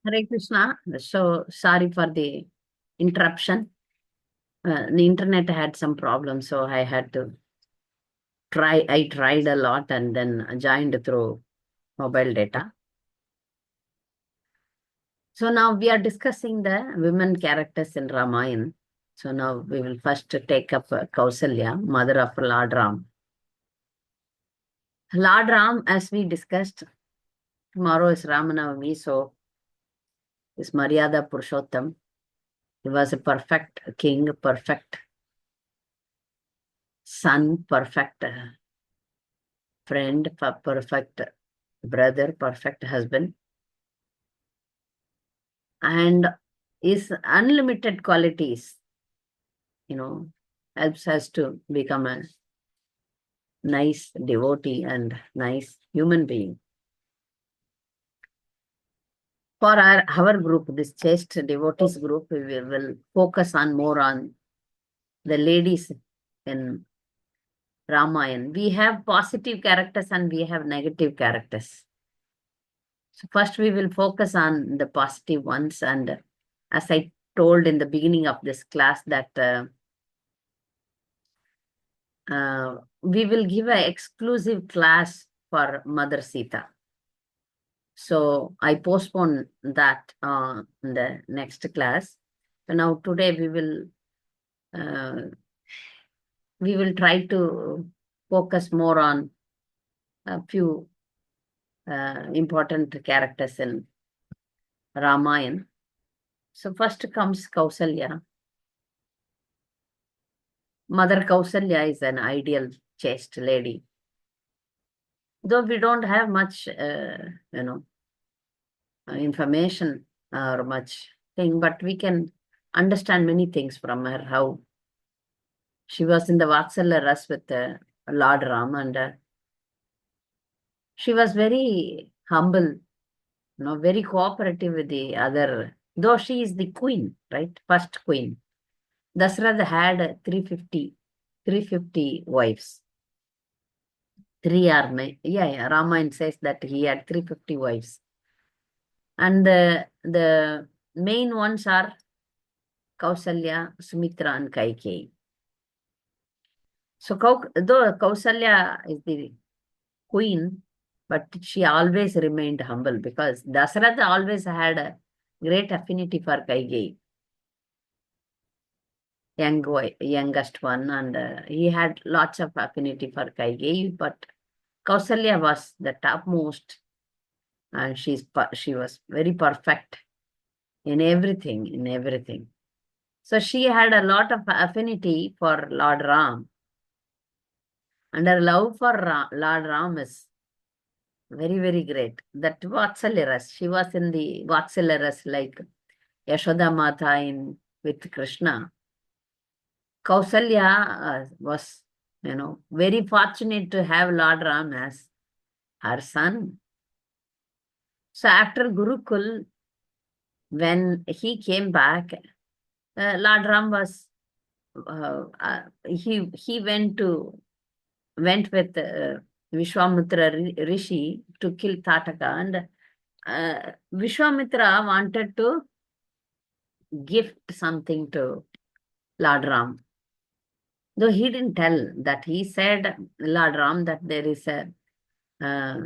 Hare Krishna. So sorry for the interruption. The internet had some problems, so I had to try. I tried a lot and then joined through mobile data. So now we are discussing the women characters in Ramayan. So now we will first take up Kausalya, mother of Lord Ram. Lord Ram, as we discussed, tomorrow is Ramanavami, so is Maryada Purushottam. He was a perfect king, perfect son, perfect friend, perfect brother, perfect husband, and his unlimited qualities, helps us to become a nice devotee and nice human being. For our group, this chaste devotees group, we will focus on more on the ladies in Ramayan. We have positive characters and we have negative characters. So first we will focus on the positive ones, and as I told in the beginning of this class that we will give an exclusive class for Mother Sita. So I postpone that in the next class. So now today we will try to focus more on a few important characters in Ramayan. So first comes Kausalya. Mother Kausalya is an ideal chaste lady. Though we don't have much, information or much thing, but we can understand many things from her. How she was in the Vatsalya Ras with Lord Ram, and she was very humble, very cooperative with the other. Though she is the queen, right? First queen. Dasarath had 350 wives. Three are, yeah, Ramayana says that he had 350 wives. And the main ones are Kausalya, Sumitra, and Kaikeyi. So though Kausalya is the queen, but she always remained humble because Dasarath always had a great affinity for Kaikeyi, youngest one, and he had lots of affinity for Kaikeyi, but Kausalya was the topmost, and she was very perfect in everything. So she had a lot of affinity for Lord Ram, and her love for Lord Ram is very, very great. That Vatsalya Ras, she was in the Vatsalya Ras like Yashoda Mata in with Krishna. Kausalya was, very fortunate to have Lord Ram as her son. So after Gurukul, when he came back, Lord Ram was he went with Vishwamitra Rishi to kill Tataka, and Vishwamitra wanted to gift something to Lord Ram. Though he didn't tell that, he said Lord Ram that there is uh, a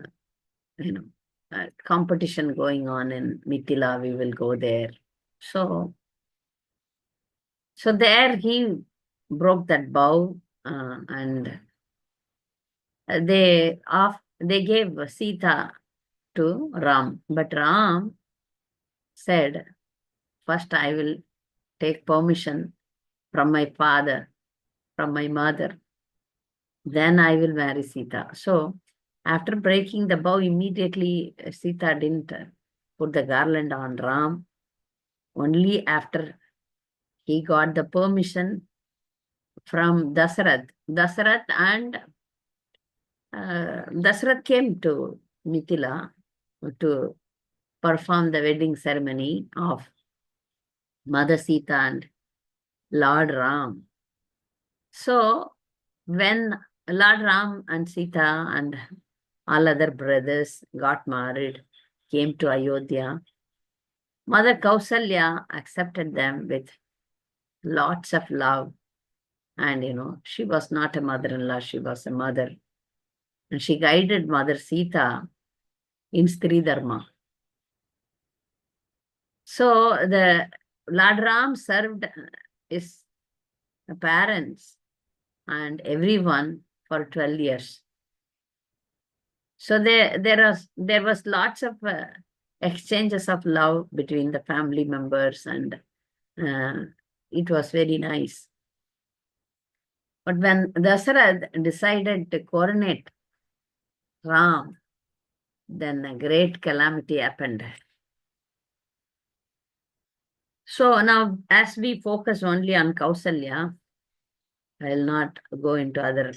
competition going on in Mithila. We will go there. So there he broke that vow, and they gave Sita to Ram, but Ram said, first I will take permission from my father, from my mother, then I will marry Sita. So after breaking the vow, immediately Sita didn't put the garland on Ram. Only after he got the permission from Dasarath. Dasarath came to Mithila to perform the wedding ceremony of Mother Sita and Lord Ram. So when Lord Ram and Sita and all other brothers got married, came to Ayodhya, Mother Kausalya accepted them with lots of love. And, she was not a mother-in-law, she was a mother. And she guided Mother Sita in Stri Dharma. So the Lord Ram served his parents and everyone for 12 years. So there was lots of exchanges of love between the family members, and it was very nice. But when Dasarath decided to coronate Ram, then a great calamity happened. So now, as we focus only on Kausalya, I will not go into other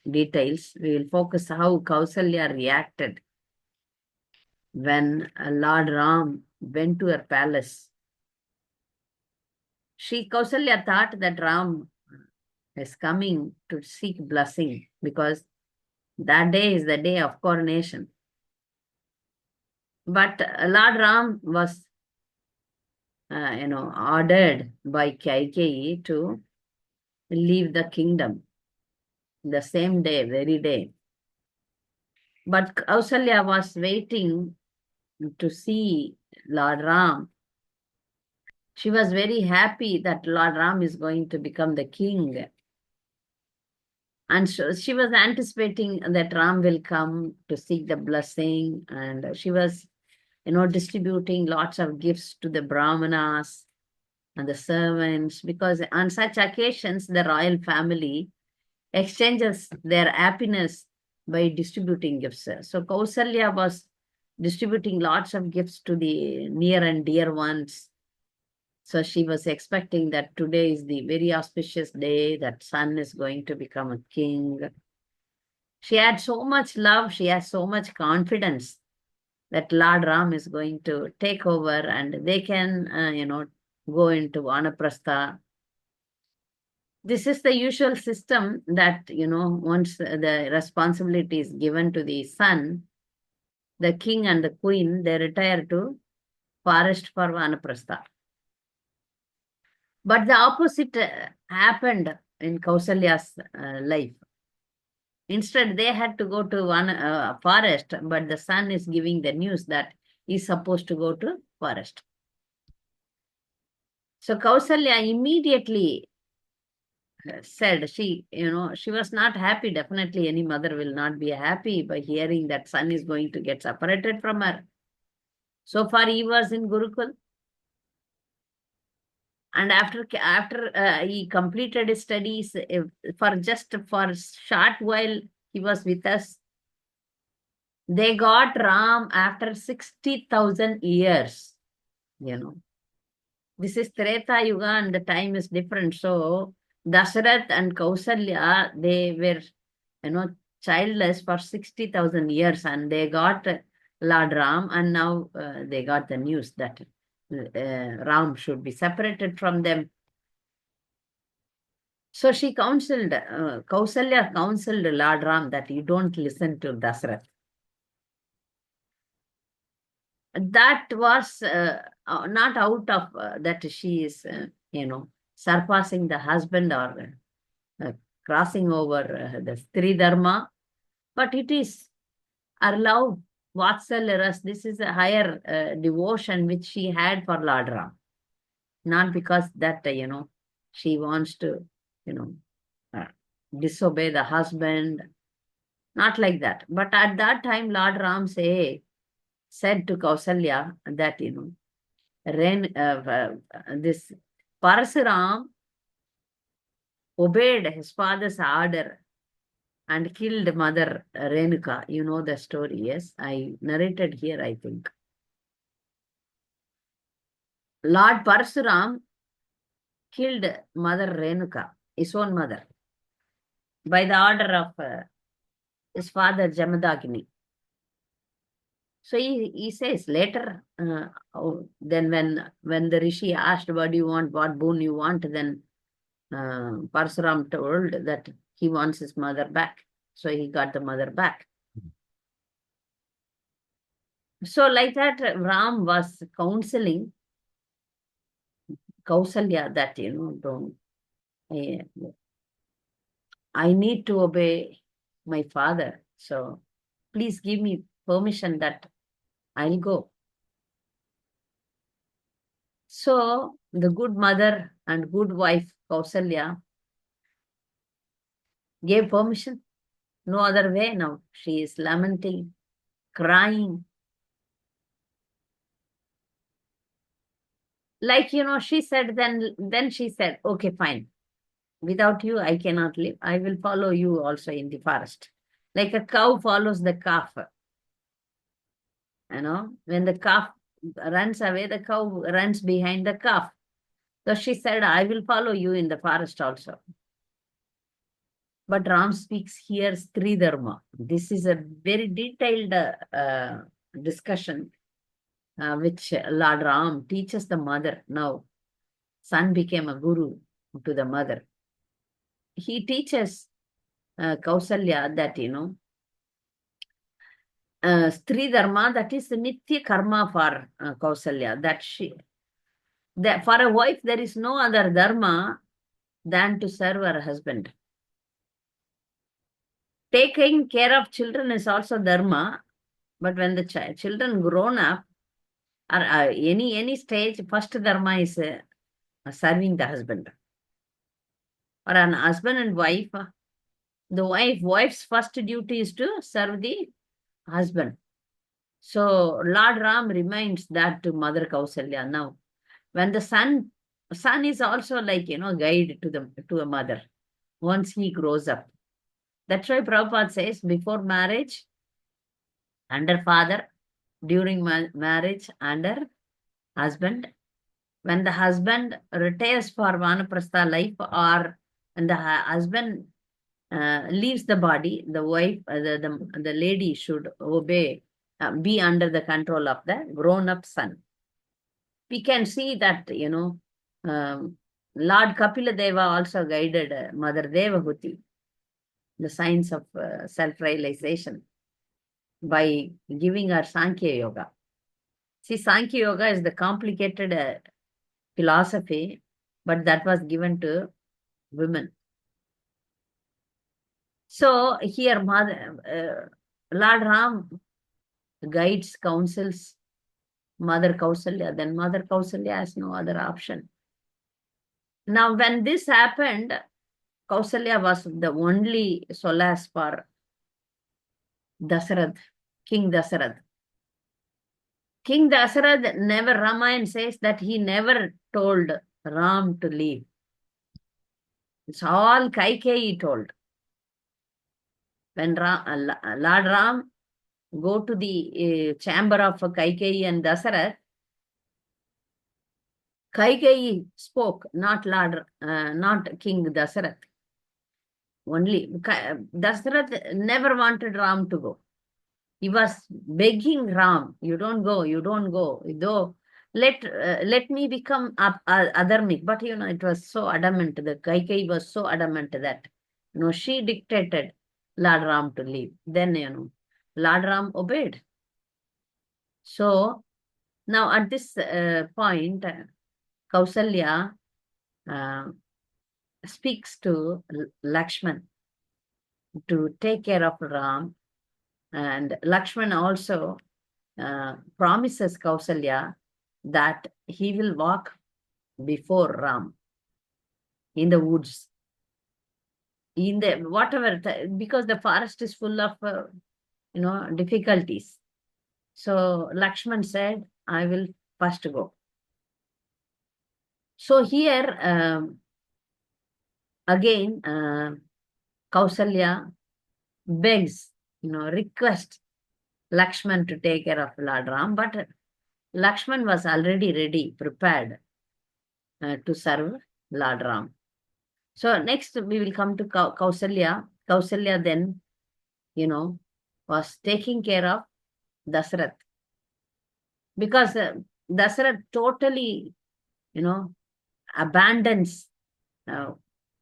details. We will focus how Kausalya reacted when Lord Ram went to her palace. Kausalya thought that Ram is coming to seek blessing because that day is the day of coronation. But Lord Ram was, ordered by Kaikeyi to leave the kingdom the same day, very day. But Kausalya was waiting to see Lord Ram. She was very happy that Lord Ram is going to become the king. And so she was anticipating that Ram will come to seek the blessing. And she was, distributing lots of gifts to the Brahmanas and the servants, because on such occasions, the royal family exchanges their happiness by distributing gifts. So Kausalya was distributing lots of gifts to the near and dear ones. So she was expecting that today is the very auspicious day that son is going to become a king. She had so much love, she has so much confidence that Lord Ram is going to take over and they can, go into Vanaprastha. This is the usual system that, once the responsibility is given to the son, the king and the queen, they retire to forest for Vanaprastha. But the opposite happened in Kausalya's life. Instead, they had to go to one forest, but the son is giving the news that he's supposed to go to forest. So Kausalya immediately said she was not happy. Definitely any mother will not be happy by hearing that son is going to get separated from her. So far he was in Gurukul. And after he completed his studies, for short while he was with us, they got Ram after 60,000 years. This is Treta Yuga and the time is different. So Dasarath and Kausalya, they were, childless for 60,000 years, and they got Lord Ram, and now they got the news that Ram should be separated from them. So she counseled, Kausalya counseled Lord Ram that you don't listen to Dasarath. That was not out of that she is, surpassing the husband or crossing over the Stri Dharma, but it is her love, Vatsalya. This is a higher devotion which she had for Lord Ram. Not because that, she wants to, disobey the husband. Not like that. But at that time, Lord Ram said to Kausalya that, this Parasuram obeyed his father's order and killed mother Renuka. You know the story, yes? I narrated here, I think. Lord Parasuram killed mother Renuka, his own mother, by the order of his father Jamadagini. So he says later, then when the Rishi asked what do you want, what boon you want, then Parsuram told that he wants his mother back. So he got the mother back. So like that, Ram was counseling Kausalya that, don't, I, I need to obey my father. So please give me permission that I'll go. So the good mother and good wife, Kausalya, gave permission. No other way now. She is lamenting, crying. Like, she said, then she said, okay, fine. Without you, I cannot live. I will follow you also in the forest. Like a cow follows the calf. When the calf runs away, the cow runs behind the calf. So she said, I will follow you in the forest also. But Ram speaks here Stri Dharma. This is a very detailed discussion which Lord Ram teaches the mother. Now, son became a guru to the mother. He teaches Kausalya that, Stri Dharma, that is the Nitya Karma for Kausalya, that for a wife, there is no other Dharma than to serve her husband. Taking care of children is also Dharma, but when the children grown up, or any stage, first Dharma is serving the husband. Or an husband and wife, the wife's first duty is to serve the husband. So Lord Ram reminds that to Mother Kausalya now. When the son is also like, guide to a mother once he grows up. That's why Prabhupada says before marriage, under father, during marriage, under husband. When the husband retires for Vanaprastha life, or when the husband leaves the body, the wife, the lady should obey, be under the control of the grown-up son. We can see that, Lord Kapila Deva also guided Mother Devahuti, the science of self-realization, by giving her Sankhya Yoga. See, Sankhya Yoga is the complicated philosophy, but that was given to women. So here, Lord Ram guides, counsels Mother Kausalya. Then Mother Kausalya has no other option. Now, when this happened, Kausalya was the only solace for Dasarath, King Dasarath. King Dasarath never, Ramayan says that he never told Ram to leave. It's all Kaikeyi told. When Lord Ram go to the chamber of Kaikeyi and Dasarath, Kaikeyi spoke, not King Dasarath. Only Dasarath never wanted Ram to go. He was begging Ram, you don't go, though let me become adharmic. But it was so adamant, the Kaikeyi was so adamant that she dictated Lord Ram to leave. Then Lord Ram obeyed. So now at this point, Kausalya speaks to Lakshman to take care of Ram, and Lakshman also promises Kausalya that he will walk before Ram in the woods, in the whatever, because the forest is full of difficulties. So Lakshman said, I will first go. So here again Kausalya begs, requests Lakshman to take care of Lord Ram, but Lakshman was already ready, prepared to serve Lord Ram. So next we will come to Kausalya. Kausalya then, was taking care of Dasarath, because Dasarath totally, abandons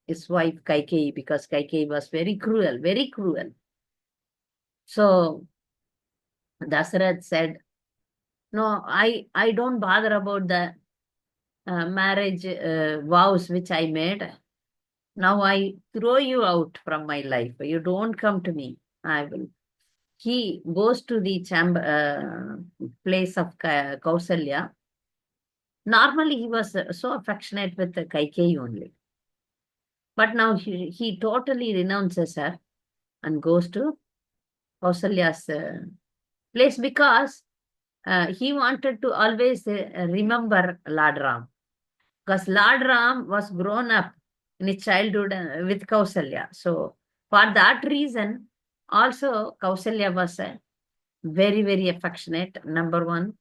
his wife Kaikeyi, because Kaikeyi was very cruel, very cruel. So Dasarath said, No, I don't bother about the marriage vows which I made. Now I throw you out from my life. You don't come to me. I will. He goes to the chamber, place of Kausalya. Normally, he was so affectionate with the Kaikeyi only. But now he totally renounces her and goes to Kausalya's place because he wanted to always remember Lord Ram. Because Lord Ram was grown up in his childhood with Kausalya. So, for that reason, also Kausalya was a very, very affectionate, number one,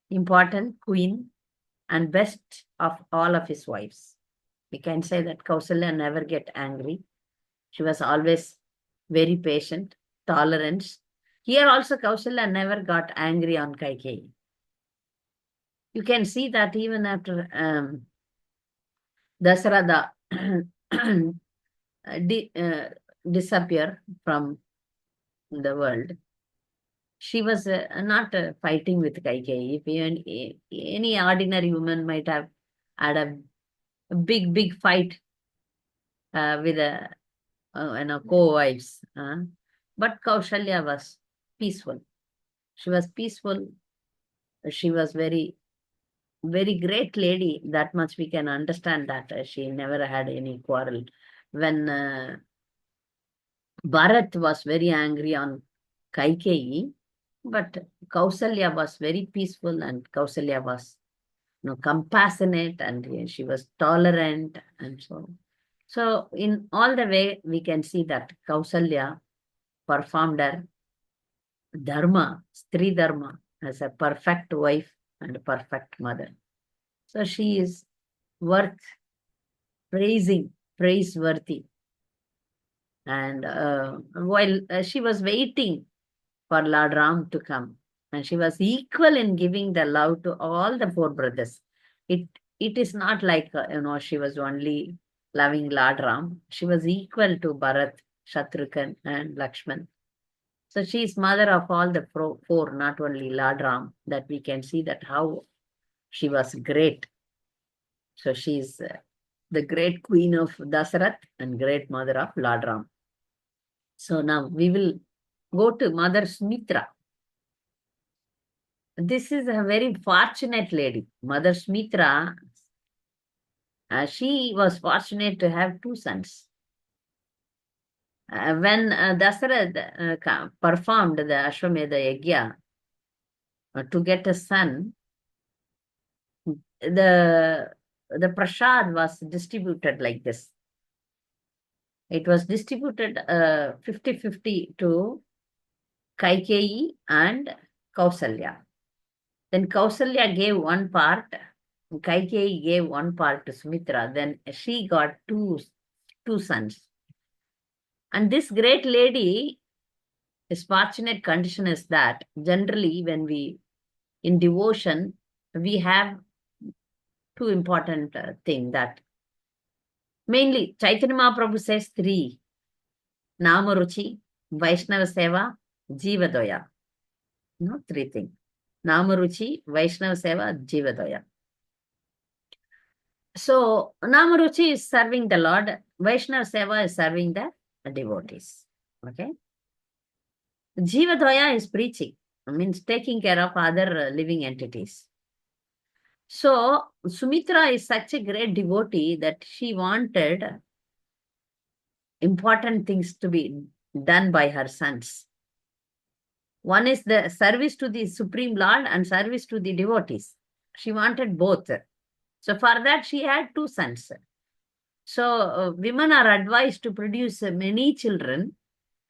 important queen and best of all of his wives. We can say that Kausalya never get angry. She was always very patient, tolerant. Here also Kausalya never got angry on Kaikeyi. You can see that even after Dasarada di- uh, disappear from the world, she was not fighting with Kaikeyi. If even any ordinary woman might have had a big, big fight with a co-wives, but Kaushalya was peaceful. She was peaceful. She was very, very great lady. That much we can understand that she never had any quarrel. When Bharat was very angry on Kaikeyi, but Kausalya was very peaceful and Kausalya was compassionate and she was tolerant and so on. So in all the way, we can see that Kausalya performed her dharma, Stri dharma, as a perfect wife and a perfect mother. So she is worth praising, praiseworthy. And while she was waiting for Lord Ram to come, and she was equal in giving the love to all the four brothers. It it is not like she was only loving Lord Ram. She was equal to Bharat, Shatrughan, and Lakshman. So she is mother of all the four, not only Lord Ram. That we can see that how she was great. So she is the great queen of Dasarath and great mother of Lord Ram. So now we will go to Mother Sumitra. This is a very fortunate lady. Mother Smitra, she was fortunate to have two sons. When Dasarath performed the Ashwamedha Yagya to get a son, the prasad was distributed like this. It was distributed 50-50 to Kaikeyi and Kausalya. Then Kausalya gave one part, Kaikeyi gave one part to Sumitra. Then she got two sons. And this great lady, his fortunate condition is that generally when we, in devotion, we have two important things that mainly Chaitanya Mahaprabhu says three: Namaruchi, Vaishnava Seva, Jiva Doya. No, three things. Namaruchi, Vaishnava Seva, Jiva Doya. So Namaruchi is serving the Lord, Vaishnava Seva is serving the devotees. Okay. Jiva Doya is preaching, means taking care of other living entities. So Sumitra is such a great devotee that she wanted important things to be done by her sons. One is the service to the Supreme Lord and service to the devotees. She wanted both. So for that, she had two sons. So women are advised to produce many children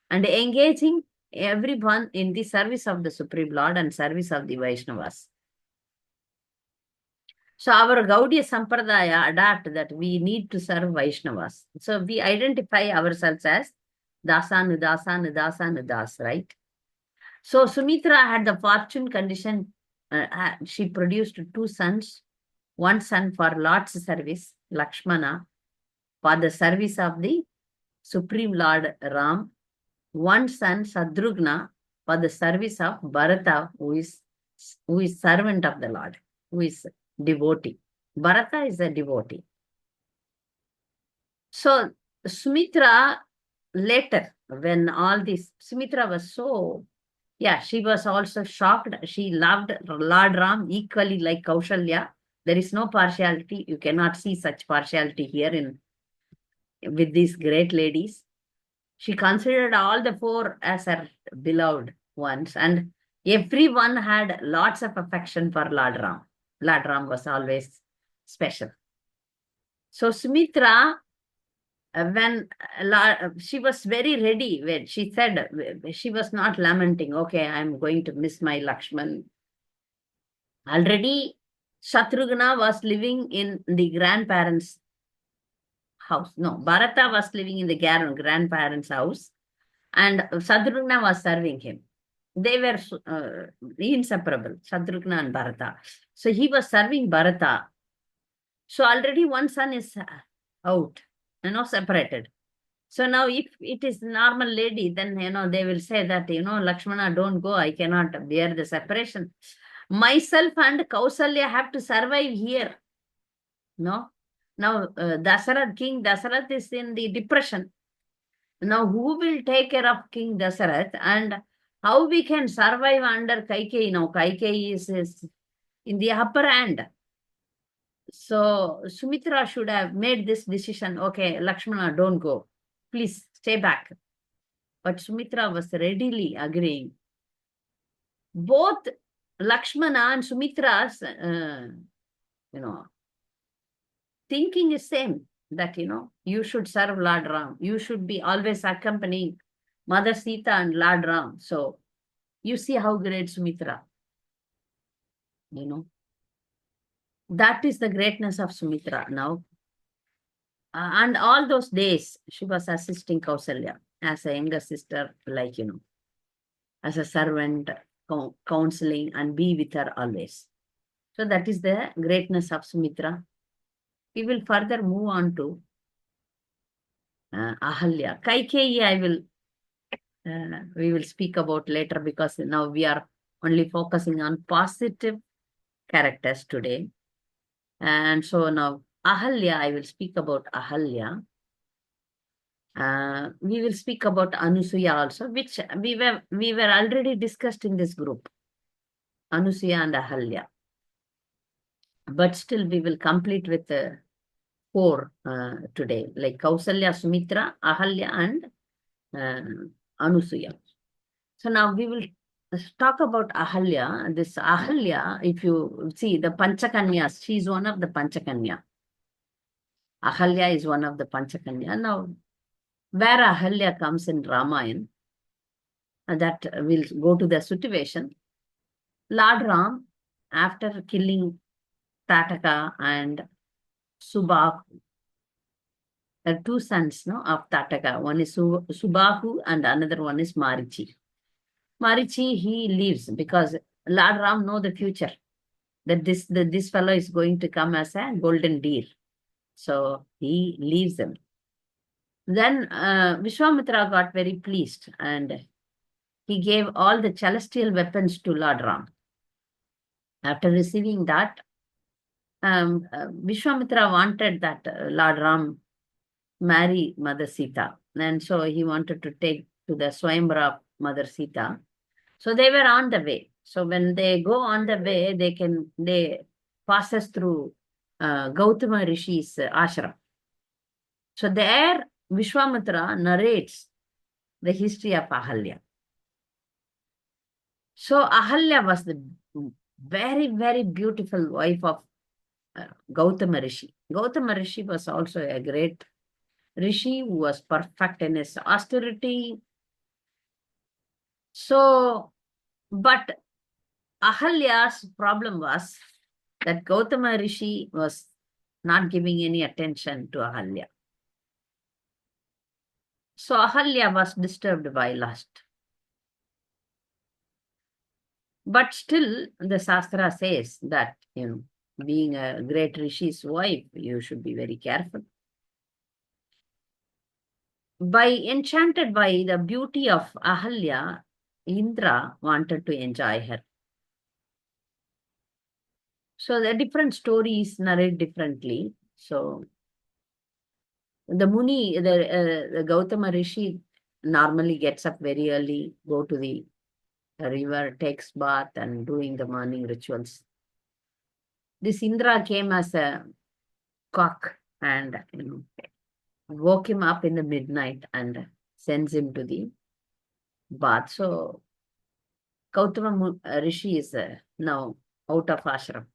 and engaging everyone in the service of the Supreme Lord and service of the Vaishnavas. So our Gaudiya Sampradaya adapt that we need to serve Vaishnavas. So we identify ourselves as Dasa, Nidasa, Nidasa, Nidas, right? So Sumitra had the fortune condition. She produced two sons. One son for Lord's service, Lakshmana, for the service of the Supreme Lord Ram. One son, Sadrugna, for the service of Bharata, who is who is servant of the Lord, who is devotee. Bharata is a devotee. So Sumitra later, when all this, Sumitra was so, yeah, she was also shocked. She loved Lord Ram equally like Kaushalya. There is no partiality. You cannot see such partiality here in with these great ladies. She considered all the four as her beloved ones, and everyone had lots of affection for Lord Ram. Lord Ram was always special. So Sumitra, when she was very ready, when she said she was not lamenting, okay, I'm going to miss my Lakshman. Already, Shatrughna was living in the grandparents' house. No, Bharata was living in the grandparents' house, and Shatrughna was serving him. They were inseparable, Shatrughna and Bharata. So he was serving Bharata. So already one son is out, separated. So now if it is normal lady, then, they will say that, Lakshmana, don't go. I cannot bear the separation. Myself and Kausalya have to survive here. No. Now, King Dasarath is in the depression. Now, who will take care of King Dasarath, and how we can survive under Kaikeyi? Now, Kaikeyi is in the upper hand. So, Sumitra should have made this decision. Okay, Lakshmana, don't go. Please stay back. But Sumitra was readily agreeing. Both Lakshmana and Sumitra's, thinking is same, that, you should serve Lord Ram. You should be always accompanying Mother Sita and Lord Ram. So you see how great Sumitra, that is the greatness of Sumitra now. And all those days, she was assisting Kausalya as a younger sister, like, as a servant, counseling and be with her always. So that is the greatness of Sumitra. We will further move on to Ahalya. Kaikeyi, we will speak about later, because now we are only focusing on positive characters today. And so now Ahalya, I will speak about Ahalya. We will speak about Anusuya also, which we were already discussed in this group, Anusuya and Ahalya. But still we will complete with four today, like Kausalya, Sumitra, Ahalya, and Anusuya. So now we will talk about Ahalya. This Ahalya, if you see the Panchakanyas, she is one of the Panchakanya. Ahalya is one of the Panchakanya. Now, where Ahalya comes in Ramayan, that will go to the situation. Lord Ram, after killing Tataka and Subahu, there are two sons of Tataka. One is Subahu and another one is Marichi. Marichi, he leaves because Lord Ram know the future, that this fellow is going to come as a golden deer. So he leaves them. Then Vishwamitra got very pleased, and he gave all the celestial weapons to Lord Ram. After receiving that, Vishwamitra wanted that Lord Ram marry Mother Sita. And so he wanted to take to the Swayamvara of Mother Sita. So they were on the way. So when they go on the way, they passes through Gautama Rishi's ashram. So there, Vishwamitra narrates the history of Ahalya. So Ahalya was the very, very beautiful wife of Gautama Rishi. Gautama Rishi was also a great Rishi who was perfect in his austerity. So, but Ahalya's problem was that Gautama Rishi was not giving any attention to Ahalya. So Ahalya was disturbed by lust. But still, the Shastra says that, being a great Rishi's wife, you should be very careful. Enchanted by the beauty of Ahalya, Indra wanted to enjoy her. So the different stories narrate differently. So the Muni, the Gautama Rishi normally gets up very early, go to the river, takes bath and doing the morning rituals. This Indra came as a cock and woke him up in the midnight and sends him to the bath. So Gautama Rishi is now out of ashram.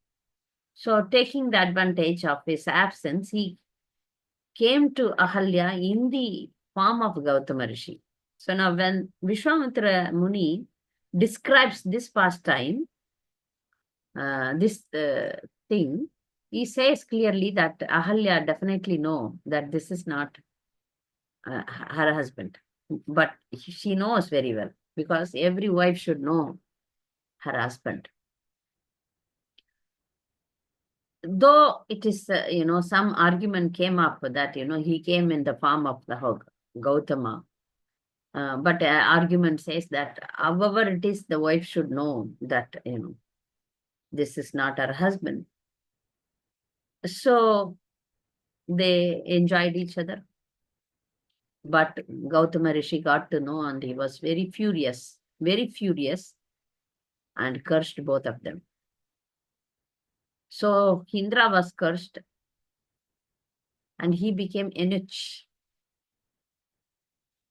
So taking the advantage of his absence, he came to Ahalya in the form of Gautama Rishi. So now when Vishwamitra Muni describes this pastime, this thing, he says clearly that Ahalya definitely know that this is not her husband. But she knows very well because every wife should know her husband. Though it is, some argument came up that, he came in the form of the Gautama. But argument says that however it is, the wife should know that, this is not her husband. So they enjoyed each other. But Gautama Rishi got to know and he was very furious, and cursed both of them. So Indra was cursed and he became Enuch,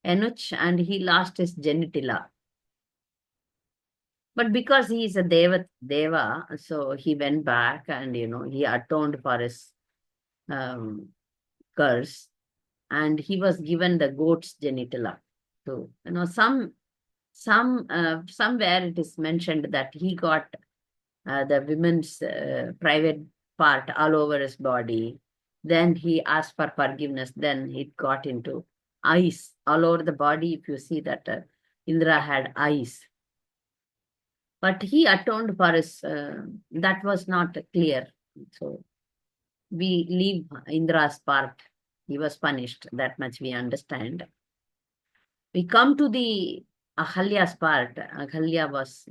and he lost his genitila. But because he is a deva, so he went back and, he atoned for his um, curse, and he was given the goat's genitila. So, somewhere it is mentioned that he got the women's private part all over his body. Then he asked for forgiveness. Then it got into eyes all over the body. If you see that Indra had eyes, but he atoned for his, that was not clear. So we leave Indra's part. He was punished. That much we understand. We come to the Ahalya's part. Ahalya was,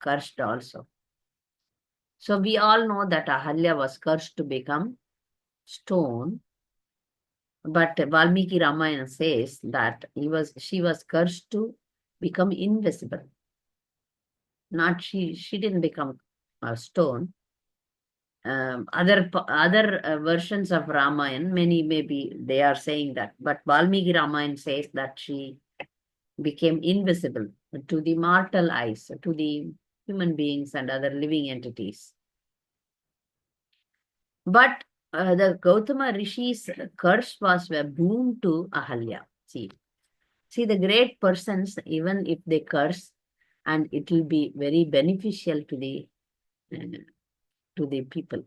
cursed also. So we all know that Ahalya was cursed to become stone. But Valmiki Ramayana says that she was cursed to become invisible. Not she didn't become a stone. Other versions of Ramayan, many maybe they are saying that, but Valmiki Ramayana says that she became invisible to the mortal eyes, to the human beings and other living entities. But the Gautama Rishi's curse was a boon to Ahalya. See the great persons, even if they curse, and it will be very beneficial to the people.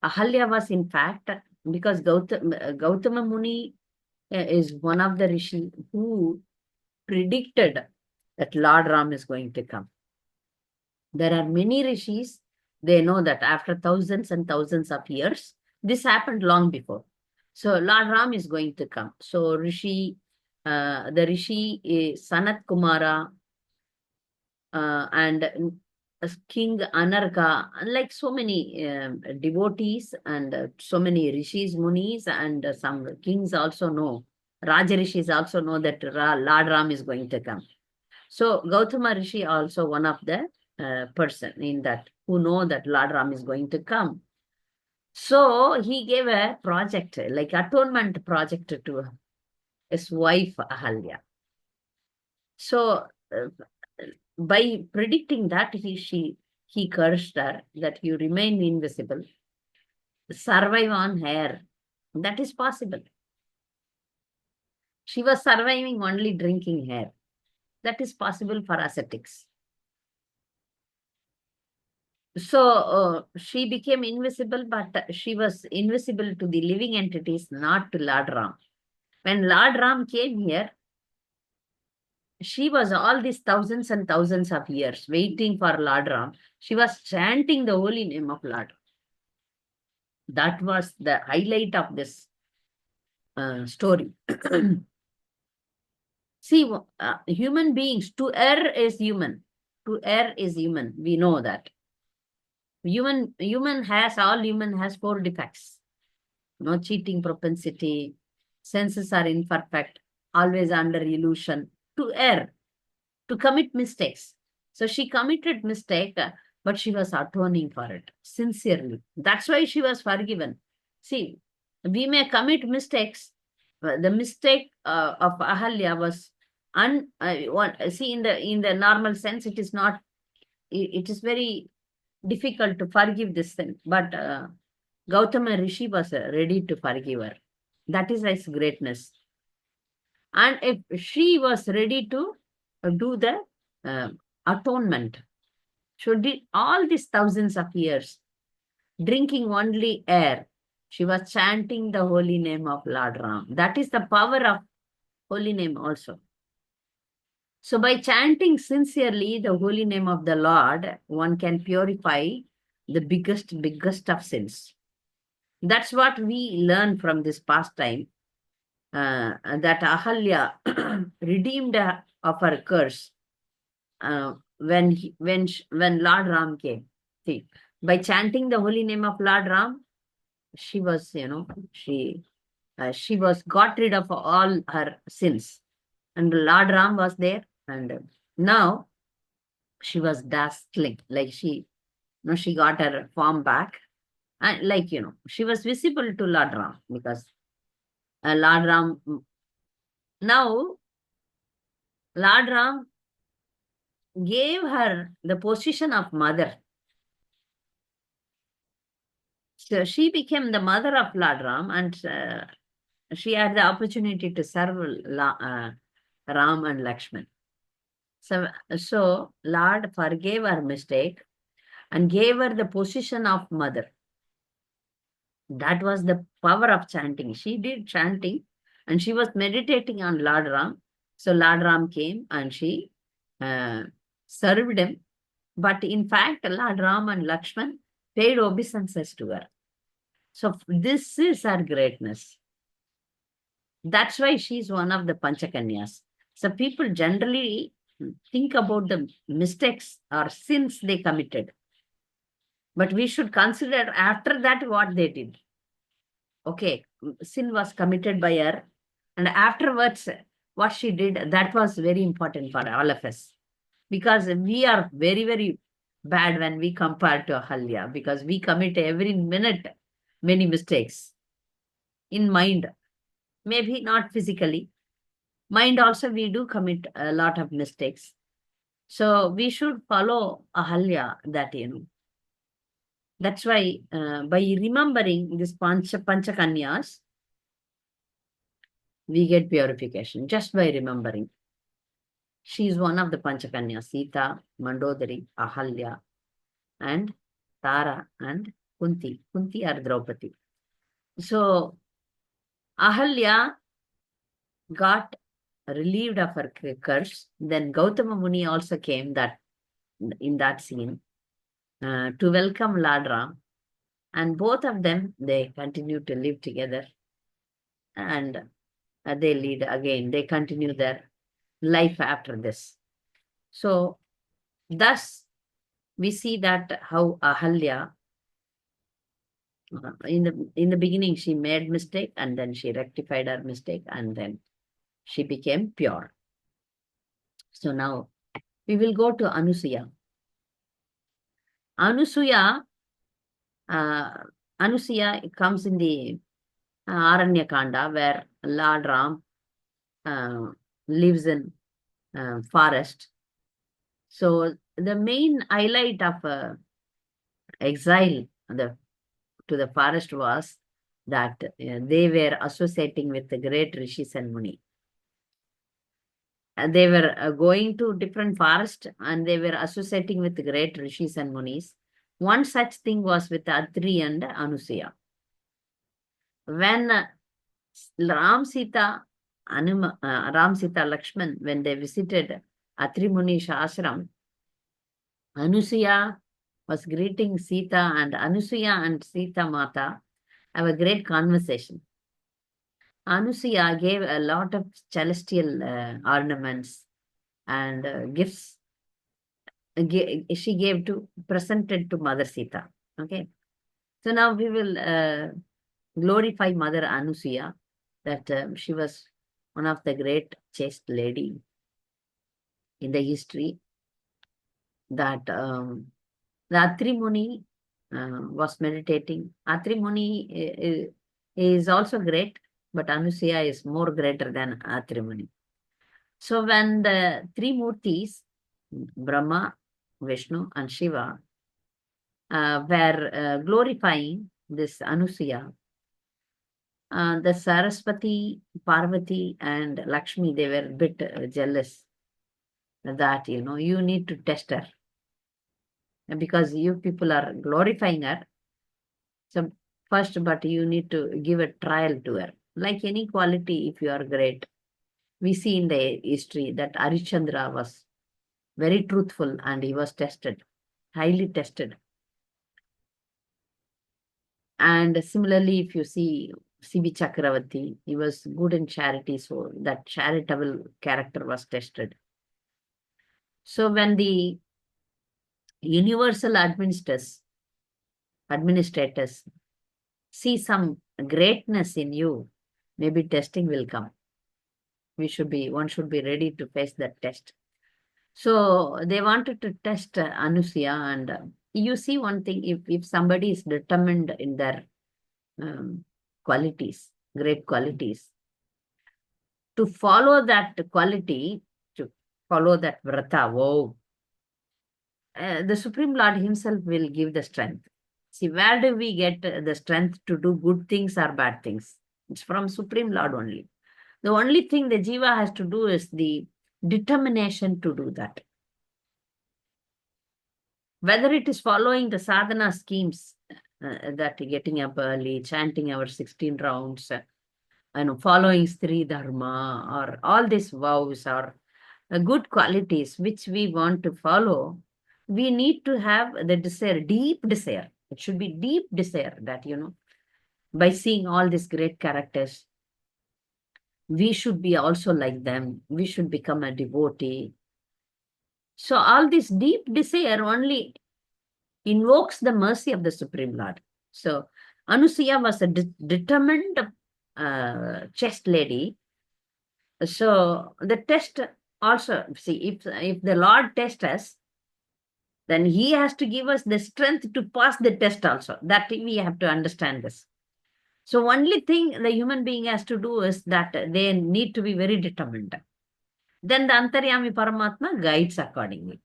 Ahalya was in fact, because Gautama Muni is one of the rishi who predicted that Lord Ram is going to come. There are many rishis, they know that after thousands and thousands of years, this happened long before. So Lord Ram is going to come. So the rishi Sanat Kumara and King Anarka, like so many devotees and so many rishis, munis, and some kings also know, Raja rishis also know that Lord Ram is going to come. So Gautama Rishi also one of the person in that who know that Lord Ram is going to come. So he gave a project, like atonement project to his wife Ahalya. So by predicting that, he cursed her that you remain invisible, survive on air. That is possible. She was surviving only drinking air. That is possible for ascetics. So she became invisible, but she was invisible to the living entities, not to Lord Ram. When Lord Ram came here, she was all these thousands and thousands of years waiting for Lord Ram. She was chanting the holy name of Lord. That was the highlight of this story. See, human beings, to err is human. To err is human. We know that. All human has four defects. No cheating propensity, senses are imperfect, always under illusion, to err, to commit mistakes. So she committed mistake, but she was atoning for it sincerely. That's why she was forgiven. See, we may commit mistakes. The mistake of Ahalya was see, in the normal sense, it is not. It is very difficult to forgive this thing, but Gautama Rishi was ready to forgive her. That is his greatness. And if she was ready to do the uh, atonement, she did all these thousands of years, drinking only air. She was chanting the holy name of Lord Ram. That is the power of holy name also. So by chanting sincerely the holy name of the Lord, one can purify the biggest of sins. That's what we learn from this pastime, that Ahalya redeemed of her curse when Lord Ram came. See, by chanting the holy name of Lord Ram, she was, she was got rid of all her sins, and Lord Ram was there, and now she was dazzling, like she got her form back, and she was visible to Lord Ram because Lord Ram now Lord Ram gave her the position of mother. So she became the mother of Lord Ram, and she had the opportunity to serve Ram and Lakshman. So Lord forgave her mistake and gave her the position of mother. That was the power of chanting. She did chanting and she was meditating on Lord Ram. So Lord Ram came and she uh, served him. But in fact, Lord Ram and Lakshman paid obeisances to her. So this is her greatness. That's why she's one of the Panchakanyas. So people generally think about the mistakes or sins they committed. But we should consider after that what they did. Okay, sin was committed by her. And afterwards, what she did, that was very important for all of us. Because we are very, very bad when we compare to Ahalya, because we commit every minute many mistakes in mind, maybe not physically. Mind also, we do commit a lot of mistakes. So we should follow Ahalya that, That's why by remembering this Panchakanyas, we get purification just by remembering. She is one of the Panchakanyas, Sita, Mandodari, Ahalya, and Tara, and Kunti. Kunti or Draupadi. So Ahalya got relieved of her curse. Then Gautama Muni also came in that scene to welcome Lord Ram. And both of them, they continue to live together. And they continue their life after this. So thus we see that how Ahalya, in the beginning, she made mistake and then she rectified her mistake and then she became pure. So now we will go to Anusuya. Anusuya, uh, Anusuya comes in the Aranya Kanda, where Lord Ram uh, lives in forest. So the main highlight of exile to the forest was that they were associating with the great rishis and muni. They were going to different forests and they were associating with the great rishis and munis. One such thing was with Atri and Anusuya. When Ram Sita, Ram Sita Lakshman, when they visited Atri Muni's ashram, Anusuya was greeting Sita, and Anusuya and Sita Mata have a great conversation. Anusuya gave a lot of celestial ornaments and gifts she gave to, presented to Mother Sita. Okay. So now we will glorify Mother Anusuya, that she was one of the great chaste lady in the history, that the Atri Muni was meditating. Atri Muni is also great, but Anusuya is more greater than Atri Muni. So when the three Murtis, Brahma, Vishnu, and Shiva, were glorifying this Anusuya, the Saraswati, Parvati, and Lakshmi, they were a bit jealous that, you need to test her because you people are glorifying her. So first, but you need to give a trial to her. Like any quality, if you are great, we see in the history that Harishchandra was very truthful and he was tested, highly tested. And similarly, if you see C.B. Chakravarti, he was good in charity, so that charitable character was tested. So when the universal administrators see some greatness in you, maybe testing will come. One should be ready to face that test. So they wanted to test Anusuya, and you see one thing, if somebody is determined in their um, qualities, great qualities, to follow that quality, to follow that vrata, whoa, the Supreme Lord himself will give the strength. See, where do we get the strength to do good things or bad things? It's from Supreme Lord only. The only thing the jiva has to do is the determination to do that. Whether it is following the sadhana schemes, that getting up early, chanting our 16 rounds, following Stri Dharma, or all these vows, or good qualities which we want to follow, we need to have the desire, deep desire. It should be deep desire that, by seeing all these great characters, we should be also like them. We should become a devotee. So all this deep desire only invokes the mercy of the Supreme Lord. So Anusuya was a determined chaste lady. So the test also, see, if the Lord tests us, then he has to give us the strength to pass the test also. That we have to understand this. So only thing the human being has to do is that they need to be very determined. Then the Antaryami Paramatma guides accordingly.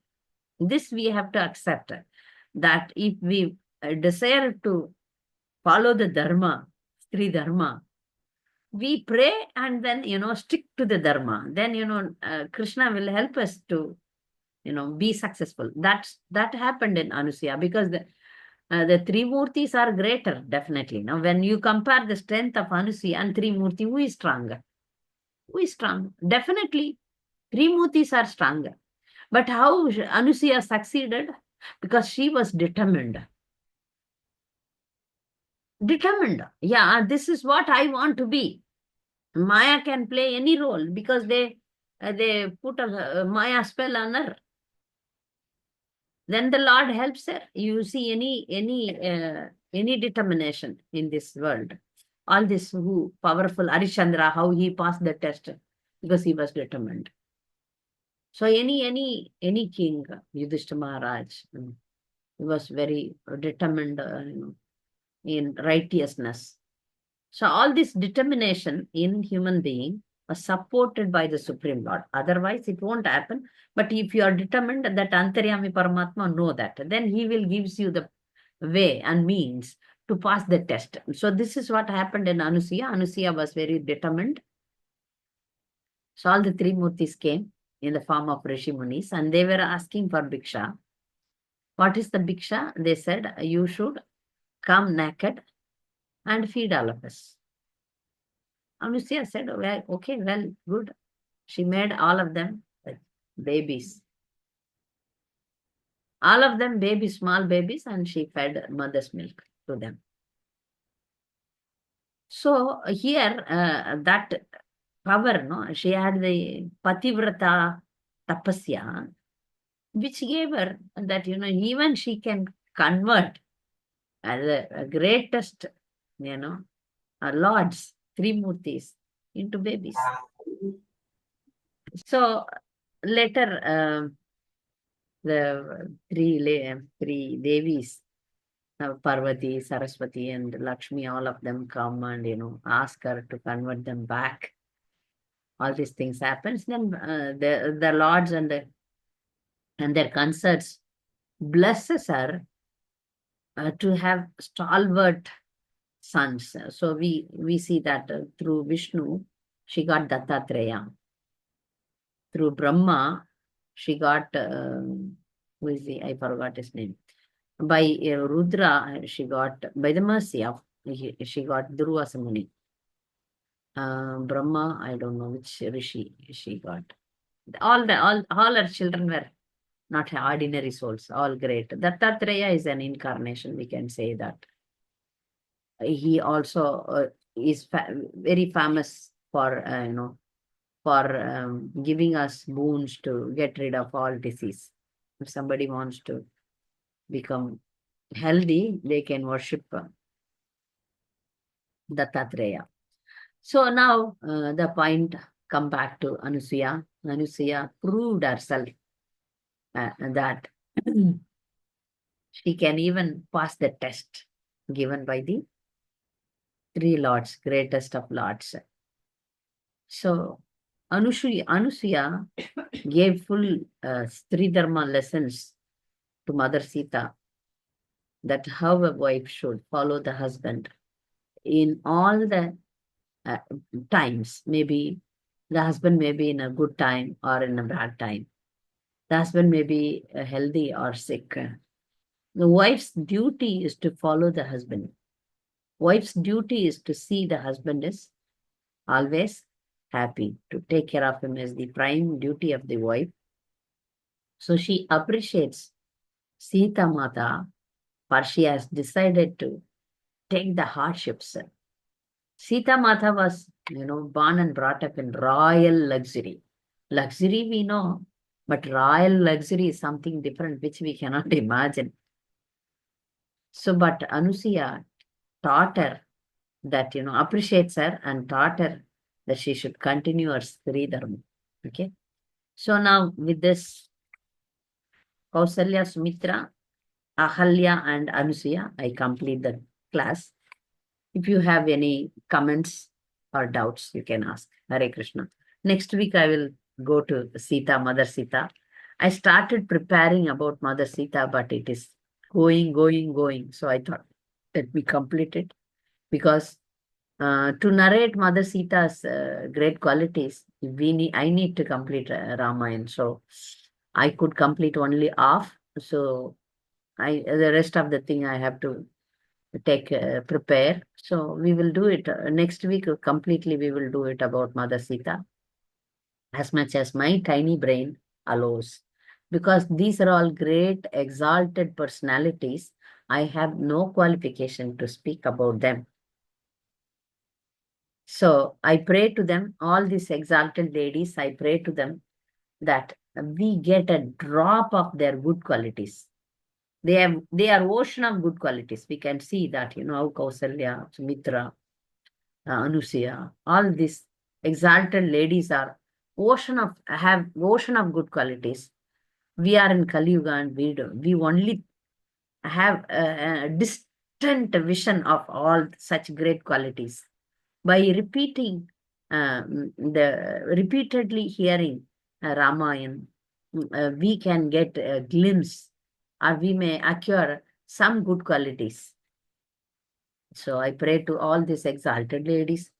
This we have to accept, that if we desire to follow the dharma, Sri Dharma, we pray and then, stick to the dharma. Then, Krishna will help us to, be successful. That happened in Anusuya, because the three murtis are greater, definitely. Now, when you compare the strength of Anusuya and three murti, who is stronger? Who is strong? Definitely, three murtis are stronger. But how Anusuya succeeded? Because she was determined. Determined. Yeah, this is what I want to be. Maya can play any role because they put a Maya spell on her. Then the Lord helps her. You see any determination in this world. All this who powerful Harishchandra, how he passed the test because he was determined. So any king, Yudhishthira Maharaj, he was very determined in righteousness. So all this determination in human being was supported by the Supreme Lord. Otherwise, it won't happen. But if you are determined that Antaryami Paramatma know that, then he will gives you the way and means to pass the test. So this is what happened in Anusuya. Anusuya was very determined. So all the three murtis came in the form of Rishi Munis, and they were asking for Bhiksha. What is the Bhiksha? They said, you should come naked and feed all of us. Anusuya said, well, okay, well, good. She made all of them babies. All of them babies, small babies, and she fed mother's milk to them. So here, that power, no, she had the Pativrata Tapasya. which gave her that, even she can convert as a greatest, lords, three murtis, into babies. So later, the three Devis, Parvati, Saraswati, and Lakshmi, all of them come and, ask her to convert them back. All these things happens. Then the lords and their consorts blesses her to have stalwart sons. So we see that through Vishnu, she got Dattatreya. Through Brahma, she got, who is I forgot his name. By Rudra, she got, by the mercy of, she got Durvasa Muni. Brahma, I don't know which Rishi she got. All her children were not ordinary souls, all great. Dattatreya is an incarnation, we can say that. He also is very famous for, for giving us boons to get rid of all disease. If somebody wants to become healthy, they can worship Dattatreya. So now the point come back to Anusuya. Anusuya proved herself that she can even pass the test given by the three lords, greatest of lords. So Anusuya gave full Sri Dharma lessons to Mother Sita, that how a wife should follow the husband in all the uh, times. Maybe the husband may be in a good time or in a bad time. The husband may be healthy or sick. The wife's duty is to follow the husband. Wife's duty is to see the husband is always happy. To take care of him is the prime duty of the wife. So she appreciates Sita Mata, for she has decided to take the hardships. Sita Mata was, born and brought up in royal luxury. Luxury we know, but royal luxury is something different, which we cannot imagine. So, but Anusuya taught her that, appreciates her and taught her that she should continue her Sri Dharma. Okay. So now with this, Kausalya, Sumitra, Ahalya, and Anusuya, I complete the class. If you have any comments or doubts, you can ask. Hare Krishna. Next week, I will go to Sita, Mother Sita. I started preparing about Mother Sita, but it is going. So I thought, let me complete it. Because to narrate Mother Sita's great qualities, I need to complete Ramayan. So I could complete only half. So the rest of the thing I have to prepare. So we will do it next week completely. We will do it about Mother Sita as much as my tiny brain allows, because these are all great exalted personalities. I have no qualification to speak about them. So I pray to them, all these exalted ladies, I pray to them that we get a drop of their good qualities. They are ocean of good qualities. We can see that, how Kausalya, Sumitra, Anusuya, all these exalted ladies are have ocean of good qualities. We are in Kali Yuga and we only have a distant vision of all such great qualities. By repeatedly hearing Ramayan, we can get a glimpse, or we may acquire some good qualities. So I pray to all these exalted ladies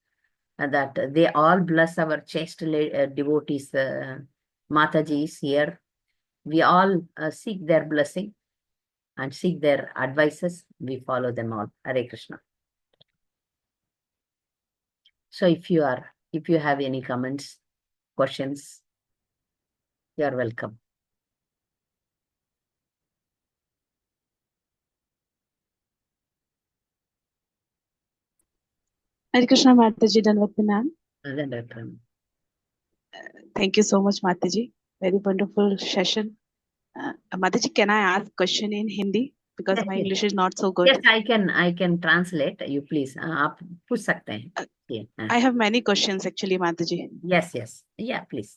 that they all bless our chaste devotees, Matajis here. We all seek their blessing and seek their advices. We follow them all. Hare Krishna. So if you have any comments, questions, you are welcome. Hare Krishna, Mataji, Dhanvati ma'am. Then Thank you so much, Mataji. Very wonderful session. Mataji, can I ask question in Hindi? Because Yes, my yes. English is not so Yes, good. I can translate. You please. आप पूछ सकते हैं. Uh, Yeah. I have many questions actually, Mataji. Yes, yes. Yeah, please.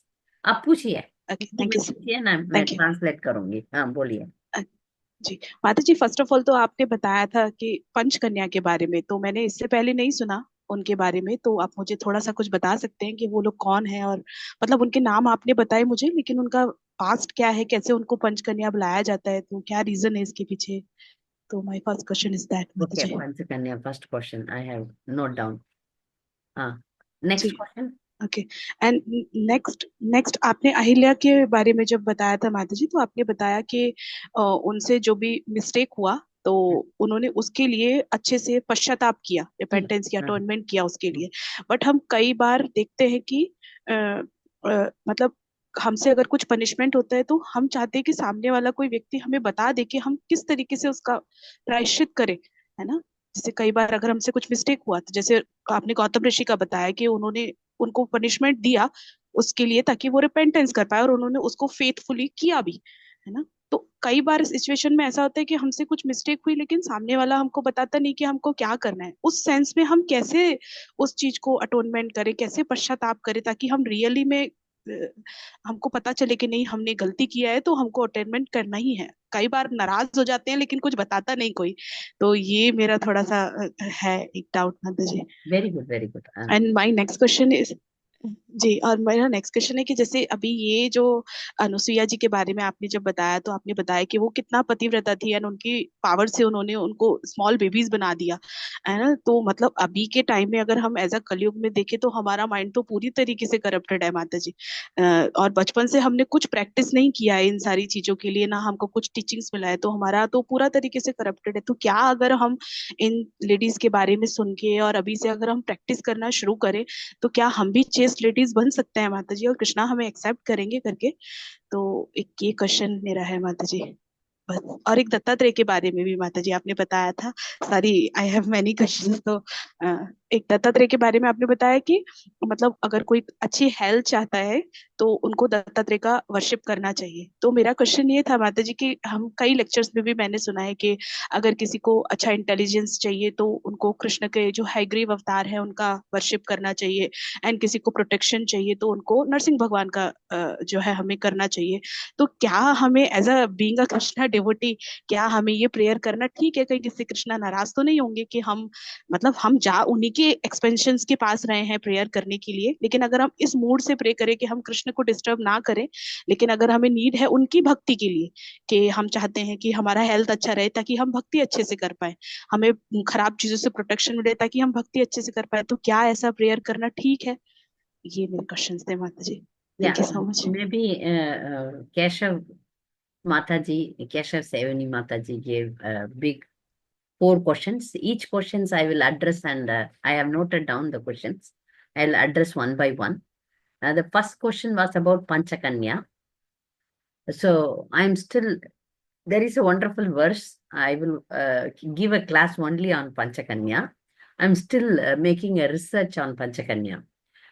आप पूछिए. Okay, thank you. मैं पूछिए ना, मैं Thank you. ट्रांसलेट करूंगी. हाँ, बोलिए. Uh, जी माता जी, फर्स्ट ऑफ ऑल तो आपने बताया था कि पंचकन्या के बारे में, तो मैंने इससे पहले नहीं सुना उनके बारे में, तो आप मुझे थोड़ा सा कुछ बता सकते हैं कि वो लोग कौन है, और मतलब उनके नाम आपने बताए मुझे, लेकिन उनका पास्ट क्या है, कैसे उनको पंचकन्या बुलाया जाता है, तो क्या रीजन है इसके पीछे? तो my first question is that माता Okay, जी. Panchakanya, first question. I have note down. Next जी. question. Okay. And next next आपने अहिल्या के बारे में जब बताया था माता जी, तो आपने बताया कि उनसे जो भी मिस्टेक हुआ, तो उन्होंने उसके लिए अच्छे से पश्चाताप किया, ठीक. रिपेंटेंस किया, हाँ, अटोनमेंट किया उसके हाँ, लिए. बट हम कई बार देखते हैं कि मतलब हमसे अगर कुछ पनिशमेंट होता है, तो हम चाहते हैं कि सामने वाला कोई व्यक्ति हमें बता दे कि हम किस तरीके से उसका प्रायश्चित करें, है ना. जैसे कई बार अगर हमसे कुछ मिस्टेक हुआ, तो जैसे आपने गौतम ऋषि का बताया कि उन्होंने उनको पनिशमेंट दिया उसके लिए, ताकि वो रिपेंटेंस कर पाए, और उन्होंने उसको फेथफुली किया भी, है ना. तो कई बार सिचुएशन में ऐसा होता है कि हमसे कुछ मिस्टेक हुई, लेकिन सामने वाला हमको बताता नहीं कि हमको क्या करना है. उस सेंस में हम कैसे उस चीज को अटोनमेंट करें, कैसे पश्चाताप करें, ताकि हम रियली में हमको पता चले कि नहीं, हमने गलती किया है, तो हमको अटेनमेंट करना ही है. कई बार नाराज हो जाते हैं, लेकिन कुछ बताता नहीं कोई. तो ये मेरा थोड़ा सा है एक डाउट माता जी. very good, very good. And my next question is, जी, और मेरा नेक्स्ट क्वेश्चन है कि जैसे अभी ये जो अनुसुईया जी के बारे में आपने जब बताया, तो आपने बताया कि वो कितना पतिव्रता थी, एंड उनकी पावर से उन्होंने उनको स्मॉल बेबीज बना दिया, है ना. तो मतलब अभी के टाइम में अगर हम एज अ कलयुग में देखें, तो हमारा माइंड तो पूरी तरीके से करप्टेड है माता जी. और बचपन से हमने कुछ प्रैक्टिस नहीं किया है इन सारी चीजों के लिए, ना हमको कुछ टीचिंग्स मिला है, तो हमारा तो पूरा तरीके से करप्टेड है. तो क्या अगर हम इन लेडीज के बारे में सुन के और अभी से अगर हम प्रैक्टिस करना शुरू करें, तो क्या हम भी चेस्ट लेडीज बन सकते हैं माता जी, और कृष्णा हमें एक्सेप्ट करेंगे करके? तो एक ये क्वेश्चन मेरा है माता जी, बस. और एक दत्तात्रेय के बारे में भी माता जी आपने बताया था. Sorry, I have many questions. तो एक दत्तात्रेय के बारे में आपने बताया कि मतलब अगर कोई अच्छी हेल्थ चाहता है, तो उनको दत्तात्रेय का वर्शिप करना चाहिए. तो मेरा क्वेश्चन ये था माता जी कि हम कई लेक्चर्स में भी मैंने सुना है कि अगर किसी को अच्छा इंटेलिजेंस चाहिए, तो उनको कृष्ण के जो हाईग्रीव अवतार है उनका वर्शिप करना चाहिए. एंड किसी को प्रोटेक्शन चाहिए, तो उनको नरसिंह भगवान का जो है हमें करना चाहिए. तो क्या हमें as a being a Krishna devotee, क्या हमें ये प्रेयर करना ठीक है? कहीं किसी कृष्णा नाराज तो नहीं होंगे कि हम, मतलब हम जा उन्हीं के एक्सपेंशन के पास रहे हैं प्रेयर करने के लिए, लेकिन अगर हम इस मूड से प्रे करें कि हम कृष्ण को डिस्टर्ब ना करें, लेकिन अगर हमें नीड है उनकी भक्ति के लिए, कि हम चाहते हैं कि हमारा हेल्थ अच्छा रहे ताकि हम भक्ति अच्छे से कर पाए, हमें खराब चीजों से प्रोटेक्शन मिले ताकि हम भक्ति अच्छे से कर पाए, तो क्या ऐसा प्रेयर करना ठीक है? ये मेरे क्वेश्चन थे माता जी. Yeah, thank you so much. maybe Keshav Mataji, Keshav Sevani Mataji gave big four questions. Each questions I will address, and I have noted down the questions. I'll address one by one. The first question was about Panchakanya. So I'm still, there is a wonderful verse. I will give a class only on Panchakanya. I'm still making a research on Panchakanya.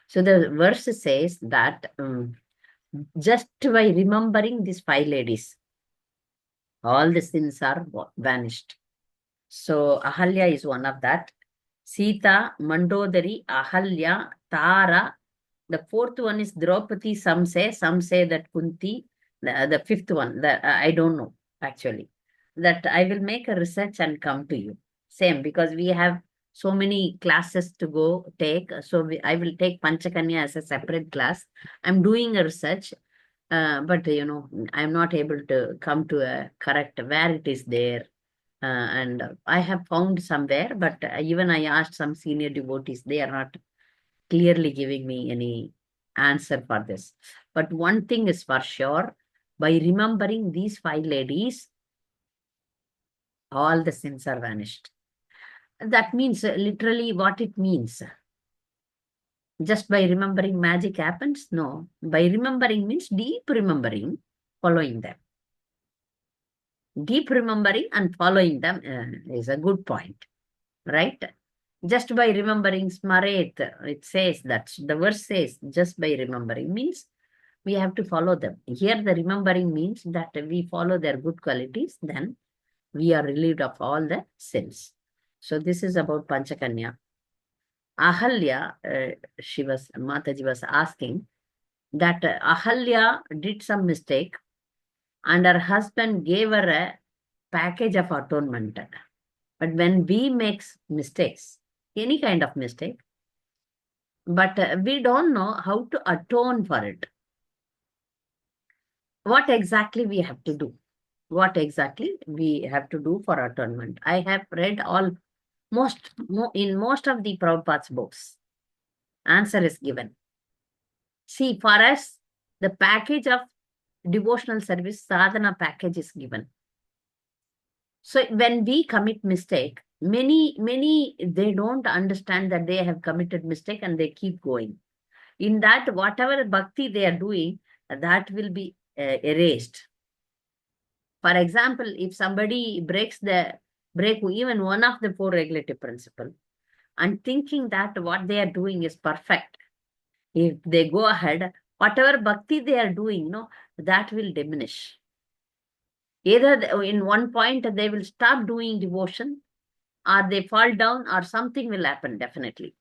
So the verse says that just by remembering these five ladies, all the sins are vanished. So Ahalya is one of that. Sita, Mandodari, Ahalya, Tara. The fourth one is Draupadi, some say that Kunti. The fifth one, I don't know actually. That I will make a research and come to you. Same, because we have so many classes to go take. So I will take Panchakanya as a separate class. I'm doing a research, but I'm not able to come to a correct where it is there. And I have found somewhere, but even I asked some senior devotees, they are not clearly giving me any answer for this. But one thing is for sure, by remembering these five ladies, all the sins are vanished. That means literally what it means. Just by remembering magic happens? No. By remembering means deep remembering, following them. Deep remembering and following them is a good point, right? Just by remembering Smaret, it says that the verse says just by remembering means we have to follow them. Here, the remembering means that we follow their good qualities, then we are relieved of all the sins. So this is about Panchakanya. Ahalya, Mataji was asking that Ahalya did some mistake and her husband gave her a package of atonement. But when we make mistakes, any kind of mistake, but we don't know how to atone for it. What exactly we have to do? What exactly we have to do for atonement? I have read in most of the Prabhupada's books. Answer is given. See, for us, the package of devotional service, sadhana package is given. So when we commit mistake, many, they don't understand that they have committed mistake and they keep going. In that, whatever bhakti they are doing, that will be erased. For example, if somebody break even one of the four regulative principles and thinking that what they are doing is perfect, if they go ahead, whatever bhakti they are doing, that will diminish. Either in one point they will stop doing devotion, or they fall down, or something will happen definitely.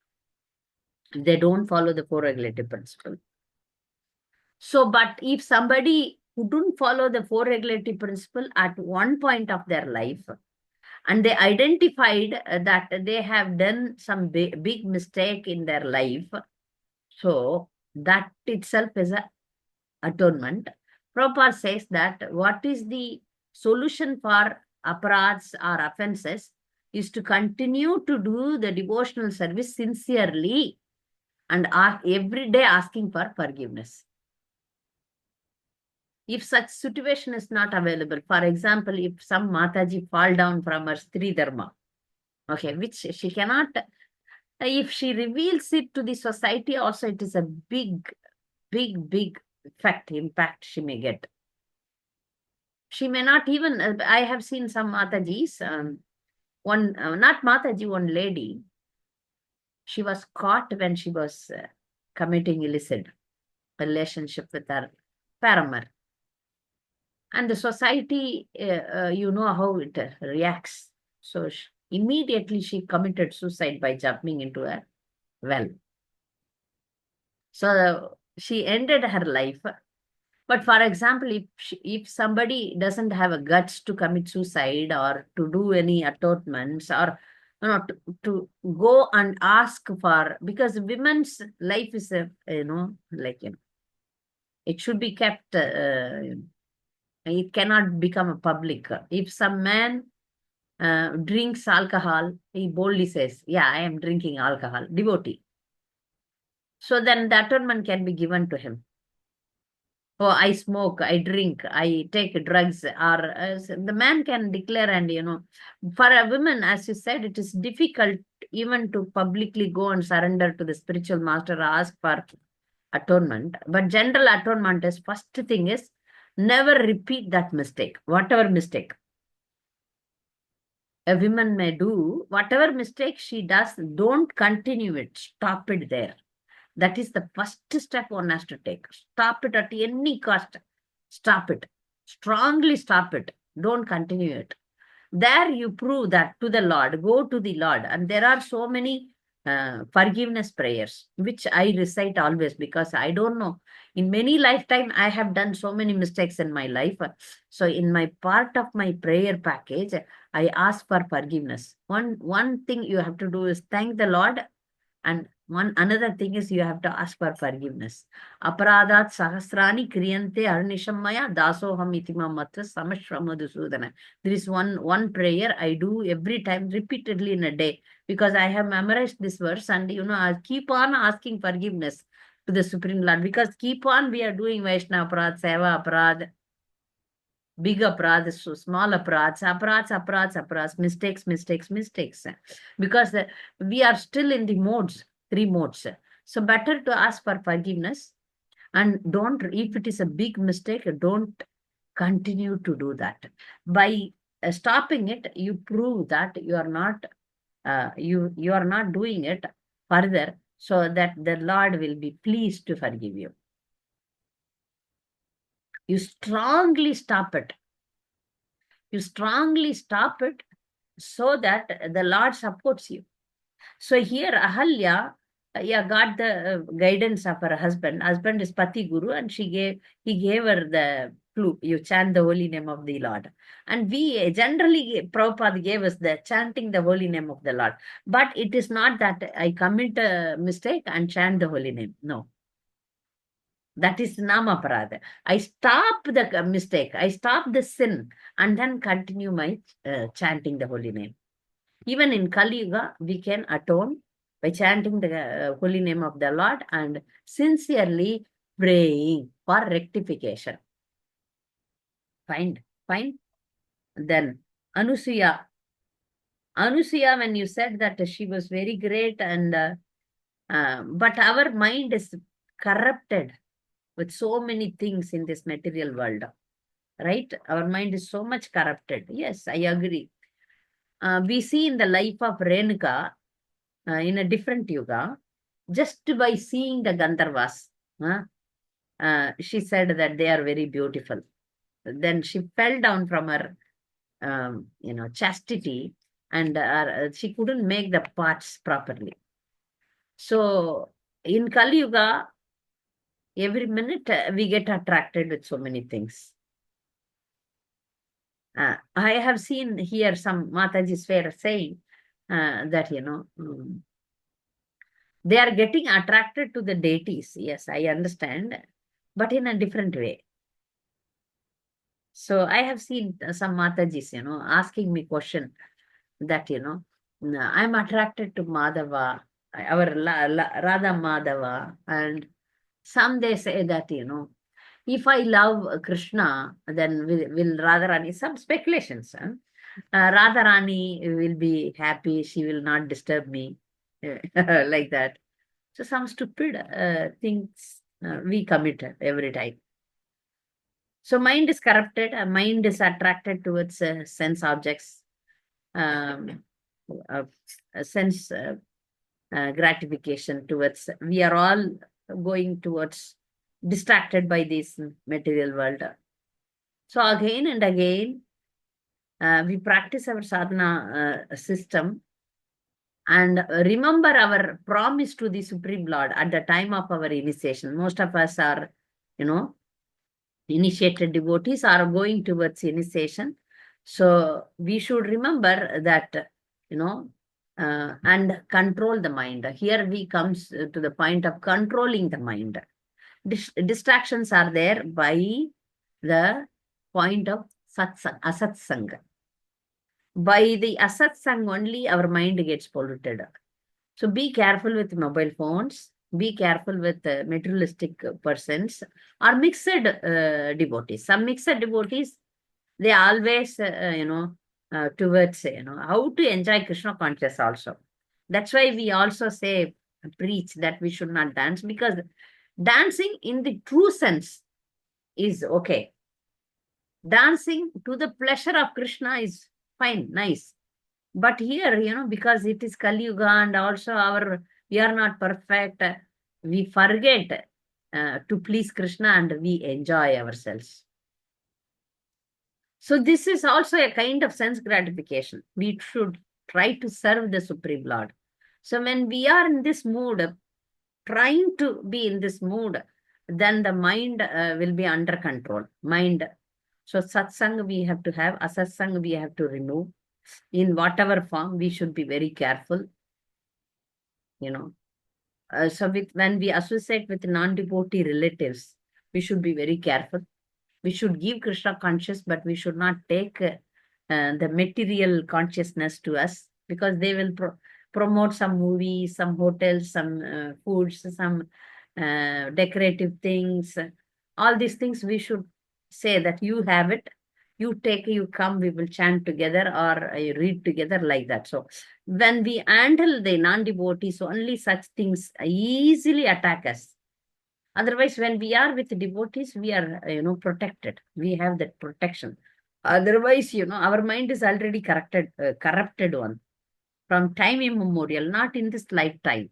They don't follow the four regulative principle. So, but if somebody who don't follow the four regulative principle at one point of their life, and they identified that they have done some big mistake in their life, so that itself is a atonement. Prabhupada says that what is the solution for aparadhs or offenses is to continue to do the devotional service sincerely and every day asking for forgiveness. If such situation is not available, for example, if some Mataji fall down from her Stri Dharma, okay, which she cannot, if she reveals it to the society also, it is a big impact she may get. She may not even, I have seen some Matajis, not Mataji, one lady, she was caught when she was committing illicit relationship with her paramour. And the society, you know how it reacts. So immediately she committed suicide by jumping into a well. So she ended her life. But for example, if somebody doesn't have a guts to commit suicide or to do any atonements, or to go and ask for, because women's life is it should be kept. It cannot become a public. If some man drinks alcohol, he boldly says, "Yeah, I am drinking alcohol." Devotee. So then the atonement can be given to him. Oh, I smoke, I drink, I take drugs, or the man can declare, and for a woman, as you said, it is difficult even to publicly go and surrender to the spiritual master or ask for atonement. But general atonement is, first thing is, never repeat that mistake, whatever mistake a woman may do, whatever mistake she does, don't continue it, stop it there. That is the first step one has to take. Stop it at any cost. Stop it. Strongly stop it. Don't continue it. There you prove that to the Lord. Go to the Lord. And there are so many forgiveness prayers, which I recite always, because I don't know. In many lifetime, I have done so many mistakes in my life. So in my part of my prayer package, I ask for forgiveness. One thing you have to do is thank the Lord. And another thing is you have to ask for forgiveness. Aparadhat sahasrani kriyante arnisham maya dasoham iti mamatva samashramadusudana. There is one prayer I do every time, repeatedly in a day, because I have memorized this verse, and I keep on asking forgiveness to the Supreme Lord, because keep on we are doing Vaishnava aparadh, Seva aparadh, big aparadh, so small aparadhs, mistakes, because we are still in the modes, three modes. So better to ask for forgiveness, and don't, if it is a big mistake, don't continue to do that. By stopping it, you prove that you are not, you are not doing it further, so that the Lord will be pleased to forgive you. You strongly stop it. You strongly stop it so that the Lord supports you. So here Ahalya, yeah, got the guidance of her husband. Husband is Pati Guru, and he gave her the clue. You chant the holy name of the Lord. And we generally, Prabhupada gave us the chanting the holy name of the Lord. But it is not that I commit a mistake and chant the holy name. No. That is namaparada. I stop the mistake. I stop the sin and then continue my chanting the holy name. Even in Kali Yuga, we can atone by chanting the holy name of the Lord and sincerely praying for rectification. Fine, fine. Then Anusuya. Anusuya, when you said that she was very great but our mind is corrupted with so many things in this material world, right? Our mind is so much corrupted. Yes, I agree. We see in the life of Renuka, in a different yuga, just by seeing the Gandharvas, she said that they are very beautiful. Then she fell down from her, chastity, and she couldn't make the parts properly. So in Kali Yuga, every minute we get attracted with so many things. I have seen here some Matajis were saying that, they are getting attracted to the deities. Yes, I understand, but in a different way. So I have seen some Matajis, asking me question that, I'm attracted to Madhava, our Radha Madhava, and some they say that, if I love Krishna, then will Radharani, some speculations, Radharani will be happy, she will not disturb me, like that. So some stupid things we commit every time. So mind is corrupted, mind is attracted towards sense objects, um, uh, sense gratification towards, we are all going towards distracted by this material world. So again and again, we practice our sadhana system and remember our promise to the Supreme Lord at the time of our initiation. Most of us are, initiated devotees are going towards initiation. So we should remember that, and control the mind. Here we comes to the point of controlling the mind. Distractions are there by the point of asatsanga. By the asatsanga only our mind gets polluted. So be careful with mobile phones. Be careful with materialistic persons or mixed devotees. Some mixed devotees, they always, towards, how to enjoy Krishna conscious also. That's why we also say, preach that we should not dance, because dancing in the true sense is okay. Dancing to the pleasure of Krishna is fine, nice. But here, because it is Kali Yuga and also we are not perfect, we forget to please Krishna and we enjoy ourselves. So this is also a kind of sense gratification. We should try to serve the Supreme Lord. So when we are in this mood, trying to be in this mood, then the mind will be under control. Mind. So satsang we have to have, asatsang we have to remove. In whatever form, we should be very careful. So when we associate with non-devotee relatives, we should be very careful. We should give Krishna conscious, but we should not take the material consciousness to us, because they will promote some movies, some hotels, some foods, some decorative things. All these things we should say that you have it, you take, you come, we will chant together or read together, like that. So when we handle the non-devotees, only such things easily attack us. Otherwise, when we are with devotees, we are, protected. We have that protection. Otherwise, our mind is already corrupted one from time immemorial, not in this lifetime.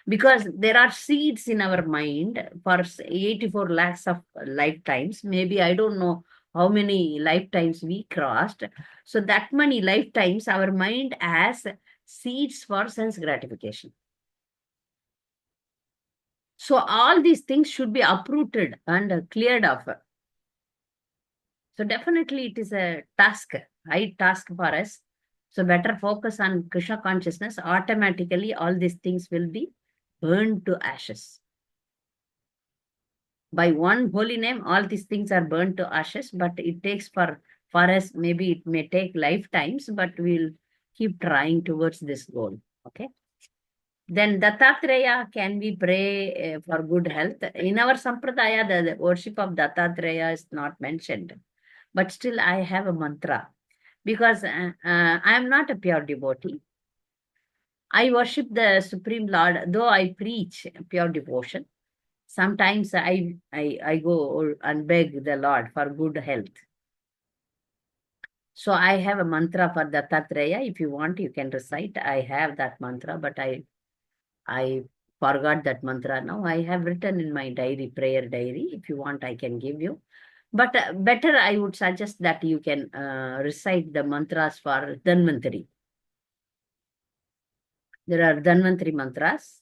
Because there are seeds in our mind for 84 lakhs of lifetimes. Maybe I don't know how many lifetimes we crossed. So that many lifetimes our mind has seeds for sense gratification. So all these things should be uprooted and cleared off. So definitely it is a task, high task for us. So better focus on Krishna consciousness. Automatically all these things will be burned to ashes. By one holy name, all these things are burned to ashes, but it takes for us, maybe it may take lifetimes, but we'll keep trying towards this goal. Okay. Then Dattatreya, can we pray for good health? In our Sampradaya, the worship of Dattatreya is not mentioned. But still, I have a mantra because I am not a pure devotee. I worship the Supreme Lord, though I preach pure devotion. Sometimes I go and beg the Lord for good health. So I have a mantra for Dattatreya. If you want, you can recite. I have that mantra, but I forgot that mantra now. I have written in my diary, prayer diary. If you want, I can give you. But better, I would suggest that you can recite the mantras for Dhanvantari. There are Dhanvantari mantras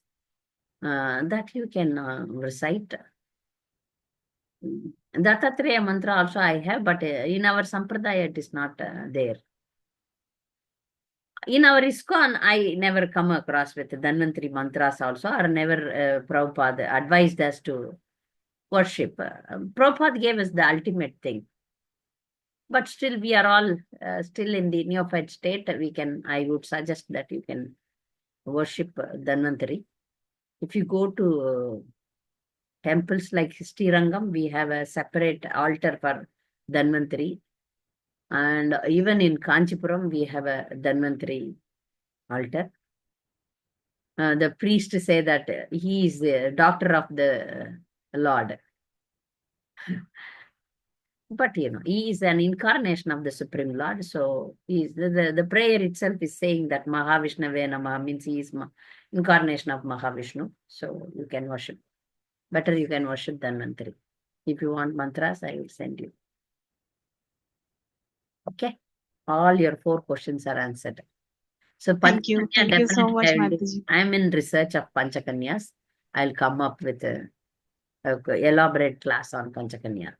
that you can recite. Dattatreya mantra also I have, but in our Sampradaya it is not there. In our ISKCON, I never come across with Dhanvantari mantras also, or never Prabhupada advised us to worship. Prabhupada gave us the ultimate thing. But still, we are all still in the neophyte state. I would suggest that you can worship Dhanvantari. If you go to temples like Srirangam, we have a separate altar for Dhanvantari. And even in Kanchipuram, we have a Dhanvantari altar. The priest say that he is the doctor of the Lord. But he is an incarnation of the Supreme Lord. So the prayer itself is saying that Mahavishnave Namaha means he is incarnation of Mahavishnu. So you can worship. Better you can worship Dhanvantari. If you want mantras, I will send you. Okay. All your 4 questions are answered. So Thank you. Panchakanya, Thank you so definitely much, Mataji. I'm in research of Panchakanyas. I'll come up with a elaborate class on Panchakanya.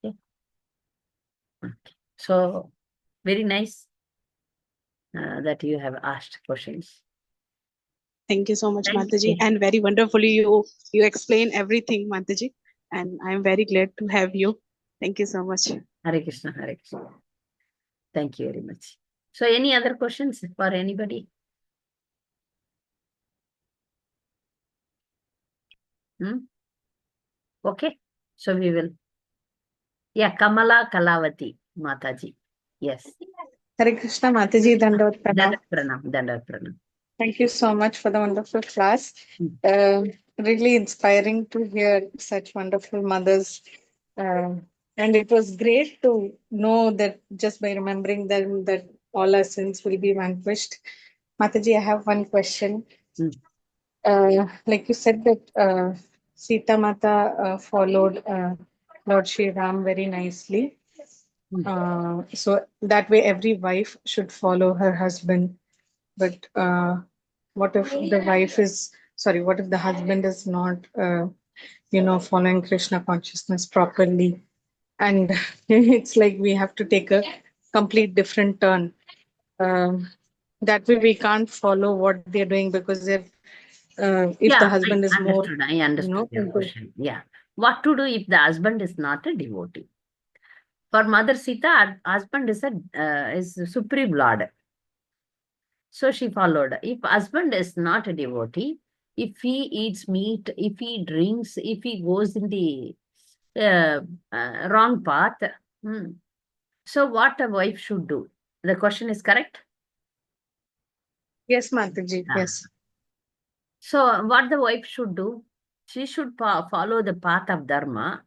Okay. Okay. So very nice that you have asked questions. Thank you so much, Thank Mataji. you. And very wonderfully you explain everything, Mataji. And I'm very glad to have you. Thank you so much. Hare Krishna, Hare Krishna. Thank you very much. So any other questions for anybody? Okay. So we will. Yeah, Kamala Kalavati Mataji. Yes. Hare Krishna Mataji, Dandavat Pranam. Dandavat Pranam. Thank you so much for the wonderful class. Really inspiring to hear such wonderful mothers. And it was great to know that just by remembering them, that all our sins will be vanquished. Mataji, I have one question. Like you said that Sita Mata followed Lord Shri Ram very nicely. So that way every wife should follow her husband. But what if the what if the husband is not, following Krishna consciousness properly? And it's like we have to take a complete different turn. That way we can't follow what they're doing, because if the Yeah, husband is more, I understood your question. Yeah. What to do if the husband is not a devotee? For Mother Sita, husband is Supreme Lord. So she followed. If husband is not a devotee, if he eats meat, if he drinks, if he goes in the wrong path, so what a wife should do? The question is correct? yes, Mataji, Ah. yes. So what the wife should do? She should follow the path of dharma.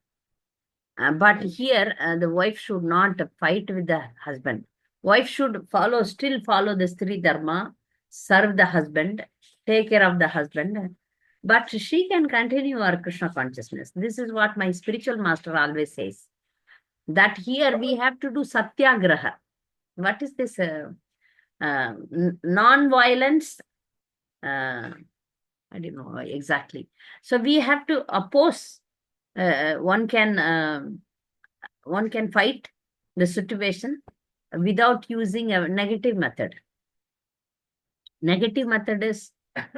But here, the wife should not fight with the husband. Wife should still follow the Stri Dharma, serve the husband, take care of the husband. but she can continue her Krishna consciousness. This is what my spiritual master always says, that here we have to do satyagraha. What is this? Non-violence. I don't know exactly. So we have to oppose. One can fight the situation without using a negative method. Negative method is,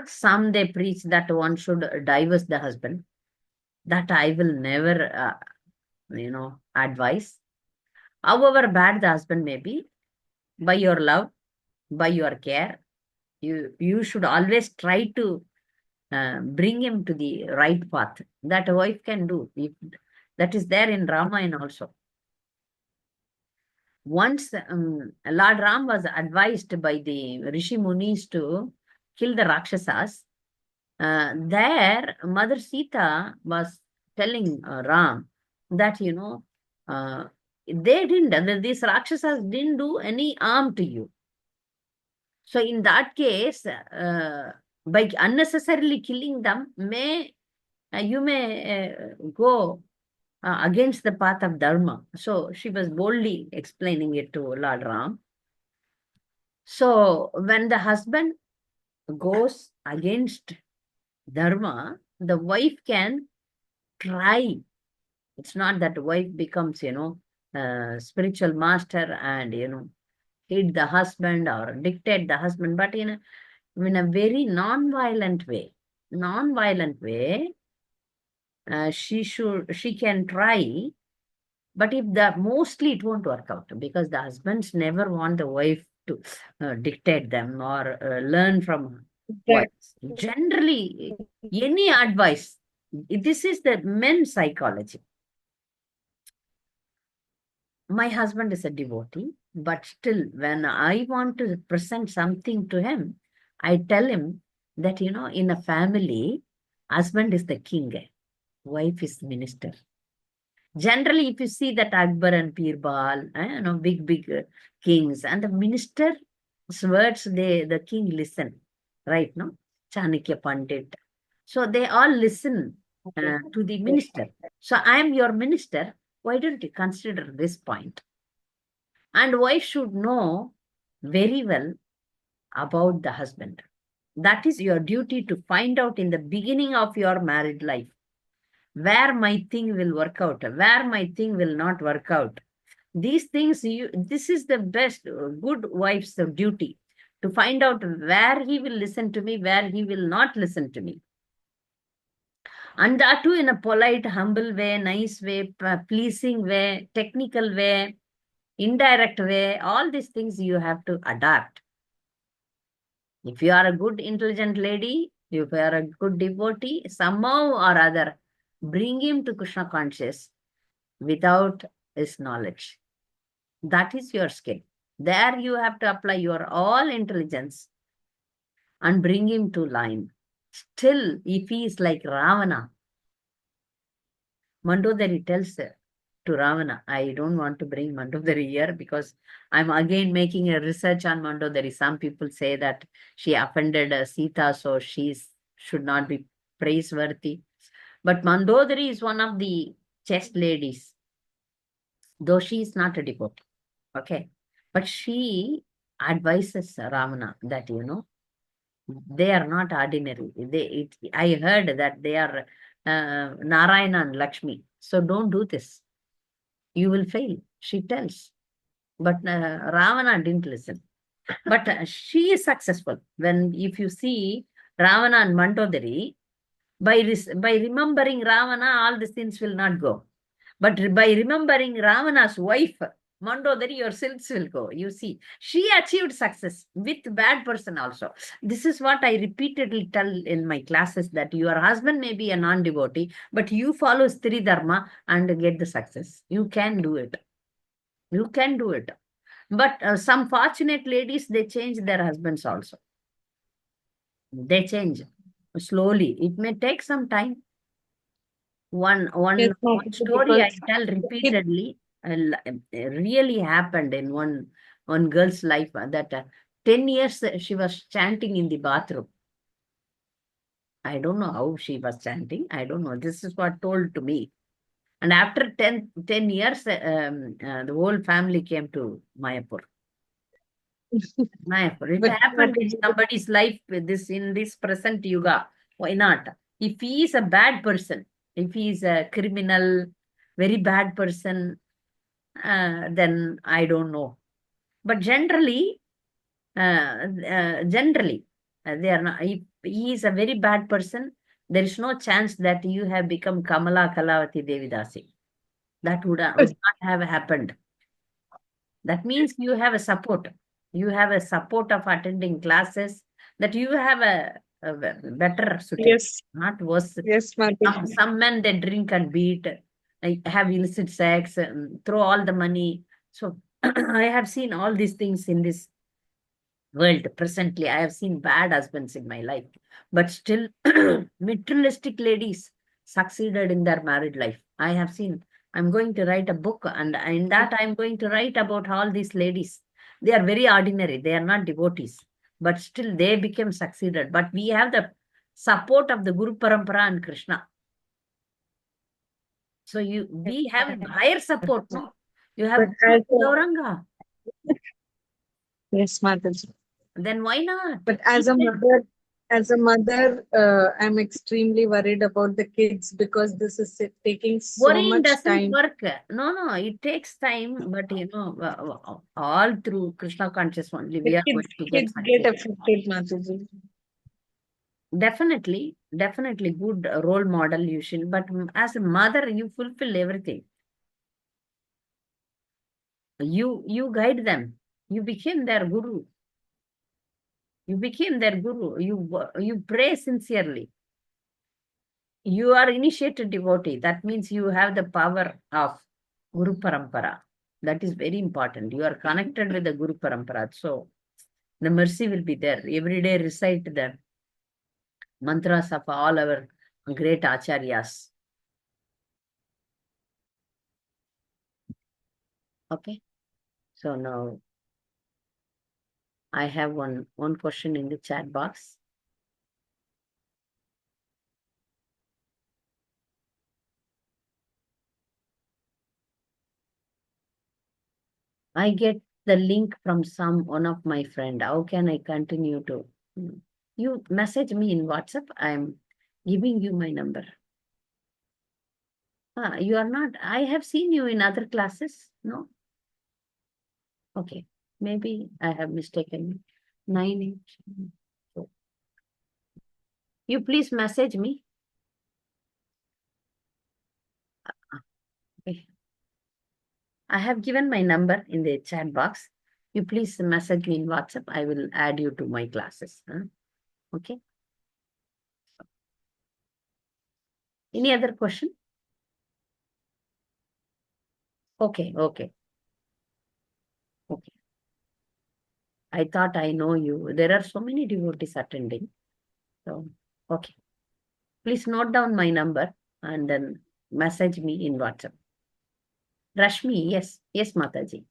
some they preach that one should divorce the husband. That I will never, advise. However bad the husband may be, by your love, by your care, you should always try to bring him to the right path. That a wife can do. That is there in Ramayan also. Once Lord Ram was advised by the Rishi Munis to kill the Rakshasas, there Mother Sita was telling Ram that, these Rakshasas didn't do any harm to you. So in that case, by unnecessarily killing them, you may go against the path of Dharma. So she was boldly explaining it to Lord Ram. So when the husband goes against Dharma, the wife can try. It's not that the wife becomes, spiritual master and, hit the husband or dictate the husband, but in a very non-violent way. Non-violent way, she can try, but if mostly it won't work out, because the husbands never want the wife to dictate them or learn from wives. Generally, any advice, this is the men's psychology. My husband is a devotee, but still, when I want to present something to him, I tell him that, in a family, husband is the king, wife is minister. Generally, if you see that Akbar and Birbal, big kings, and the minister's words, the king listen, right? No, Chanakya Pandit. So they all listen to the minister. So I am your minister. Why don't you consider this point? And wife should know very well about the husband. That is your duty to find out in the beginning of your married life, where my thing will work out, where my thing will not work out. These things, this is the best, good wife's duty, to find out where he will listen to me, where he will not listen to me. And that too in a polite, humble way, nice way, pleasing way, technical way, indirect way. All these things you have to adapt. If you are a good, intelligent lady, if you are a good devotee, somehow or other, bring him to Krishna conscious without his knowledge. That is your skill. There you have to apply your all intelligence and bring him to line. Still, if he is like Ravana, Mandodari tells to Ravana, I don't want to bring Mandodari here because I'm again making a research on Mandodari. Some people say that she offended Sita, so she should not be praiseworthy. But Mandodari is one of the chaste ladies, though she is not a devotee. Okay. But she advises Ravana that, they are not ordinary. I heard that they are Narayana and Lakshmi. So don't do this. You will fail, she tells. But Ravana didn't listen. But she is successful. If you see Ravana and Mandodari, by remembering Ravana, all the sins will not go. But by remembering Ravana's wife, Mandodari, your sins will go. You see, she achieved success with bad person also. This is what I repeatedly tell in my classes, that your husband may be a non-devotee, but you follow Stri Dharma and get the success. You can do it. You can do it. But some fortunate ladies, they change their husbands also. They change slowly. It may take some time. One story I tell repeatedly really happened in one girl's life, that 10 years she was chanting in the bathroom. I don't know how she was chanting. I don't know. This is what told to me. And after 10 years, the whole family came to Mayapur. Mayapur. It But happened in somebody's life with this in this present yuga. Why not? If he is a bad person, if he is a criminal, very bad person, then I don't know. But generally, they are not. If he is a very bad person, there is no chance that you have become Kamala Kalavati Devidasi. That would not have happened. That means you have a support. You have a support of attending classes, that you have a better suited, yes, not worse. yes, Mataji. Some men, they drink and beat, like, have illicit sex, throw all the money. So I have seen all these things in this world presently. I have seen bad husbands in my life, but still materialistic ladies succeeded in their married life. I have seen. I'm going to write a book, and in that I'm going to write about all these ladies. They are very ordinary, they are not devotees, but still they became succeeded. But we have the support of the Guru Parampara and Krishna. So we have higher support, no? You have But as a, Gauranga. yes, Mataji. Then why not? But as a mother, I'm extremely worried about the kids because this is taking so Worrying much doesn't time. work. No, it takes time, but all through Krishna conscious only, The we are kids going to get kids get success. affected, Mataji. Definitely good role model you should, but as a mother, you fulfill everything. You guide them. You became their guru. You became their guru. You pray sincerely. You are initiated devotee. That means you have the power of Guru Parampara. That is very important. You are connected with the Guru Parampara. So the mercy will be there. Every day recite the mantras of all our great acharyas. Okay. So now I have one question in the chat box. I get the link from one of my friend. How can I continue to? You message me in WhatsApp. I'm giving you my number. You are not. I have seen you in other classes. No. Okay. Maybe I have mistaken. 9. So you please message me. Okay. I have given my number in the chat box. You please message me in WhatsApp. I will add you to my classes. Okay. Any other question? Okay. Okay. I thought I know you. There are so many devotees attending. So, okay. Please note down my number and then message me in WhatsApp. Rashmi, yes. Yes, Mataji.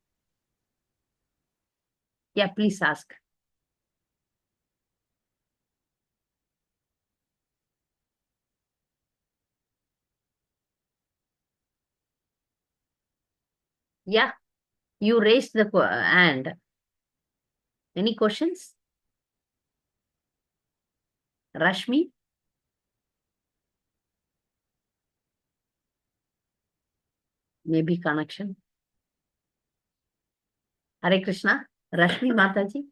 Yeah, please ask. Yeah, you raised the hand. Any questions? Rashmi? Maybe connection. Hare Krishna. Rashmi Mataji.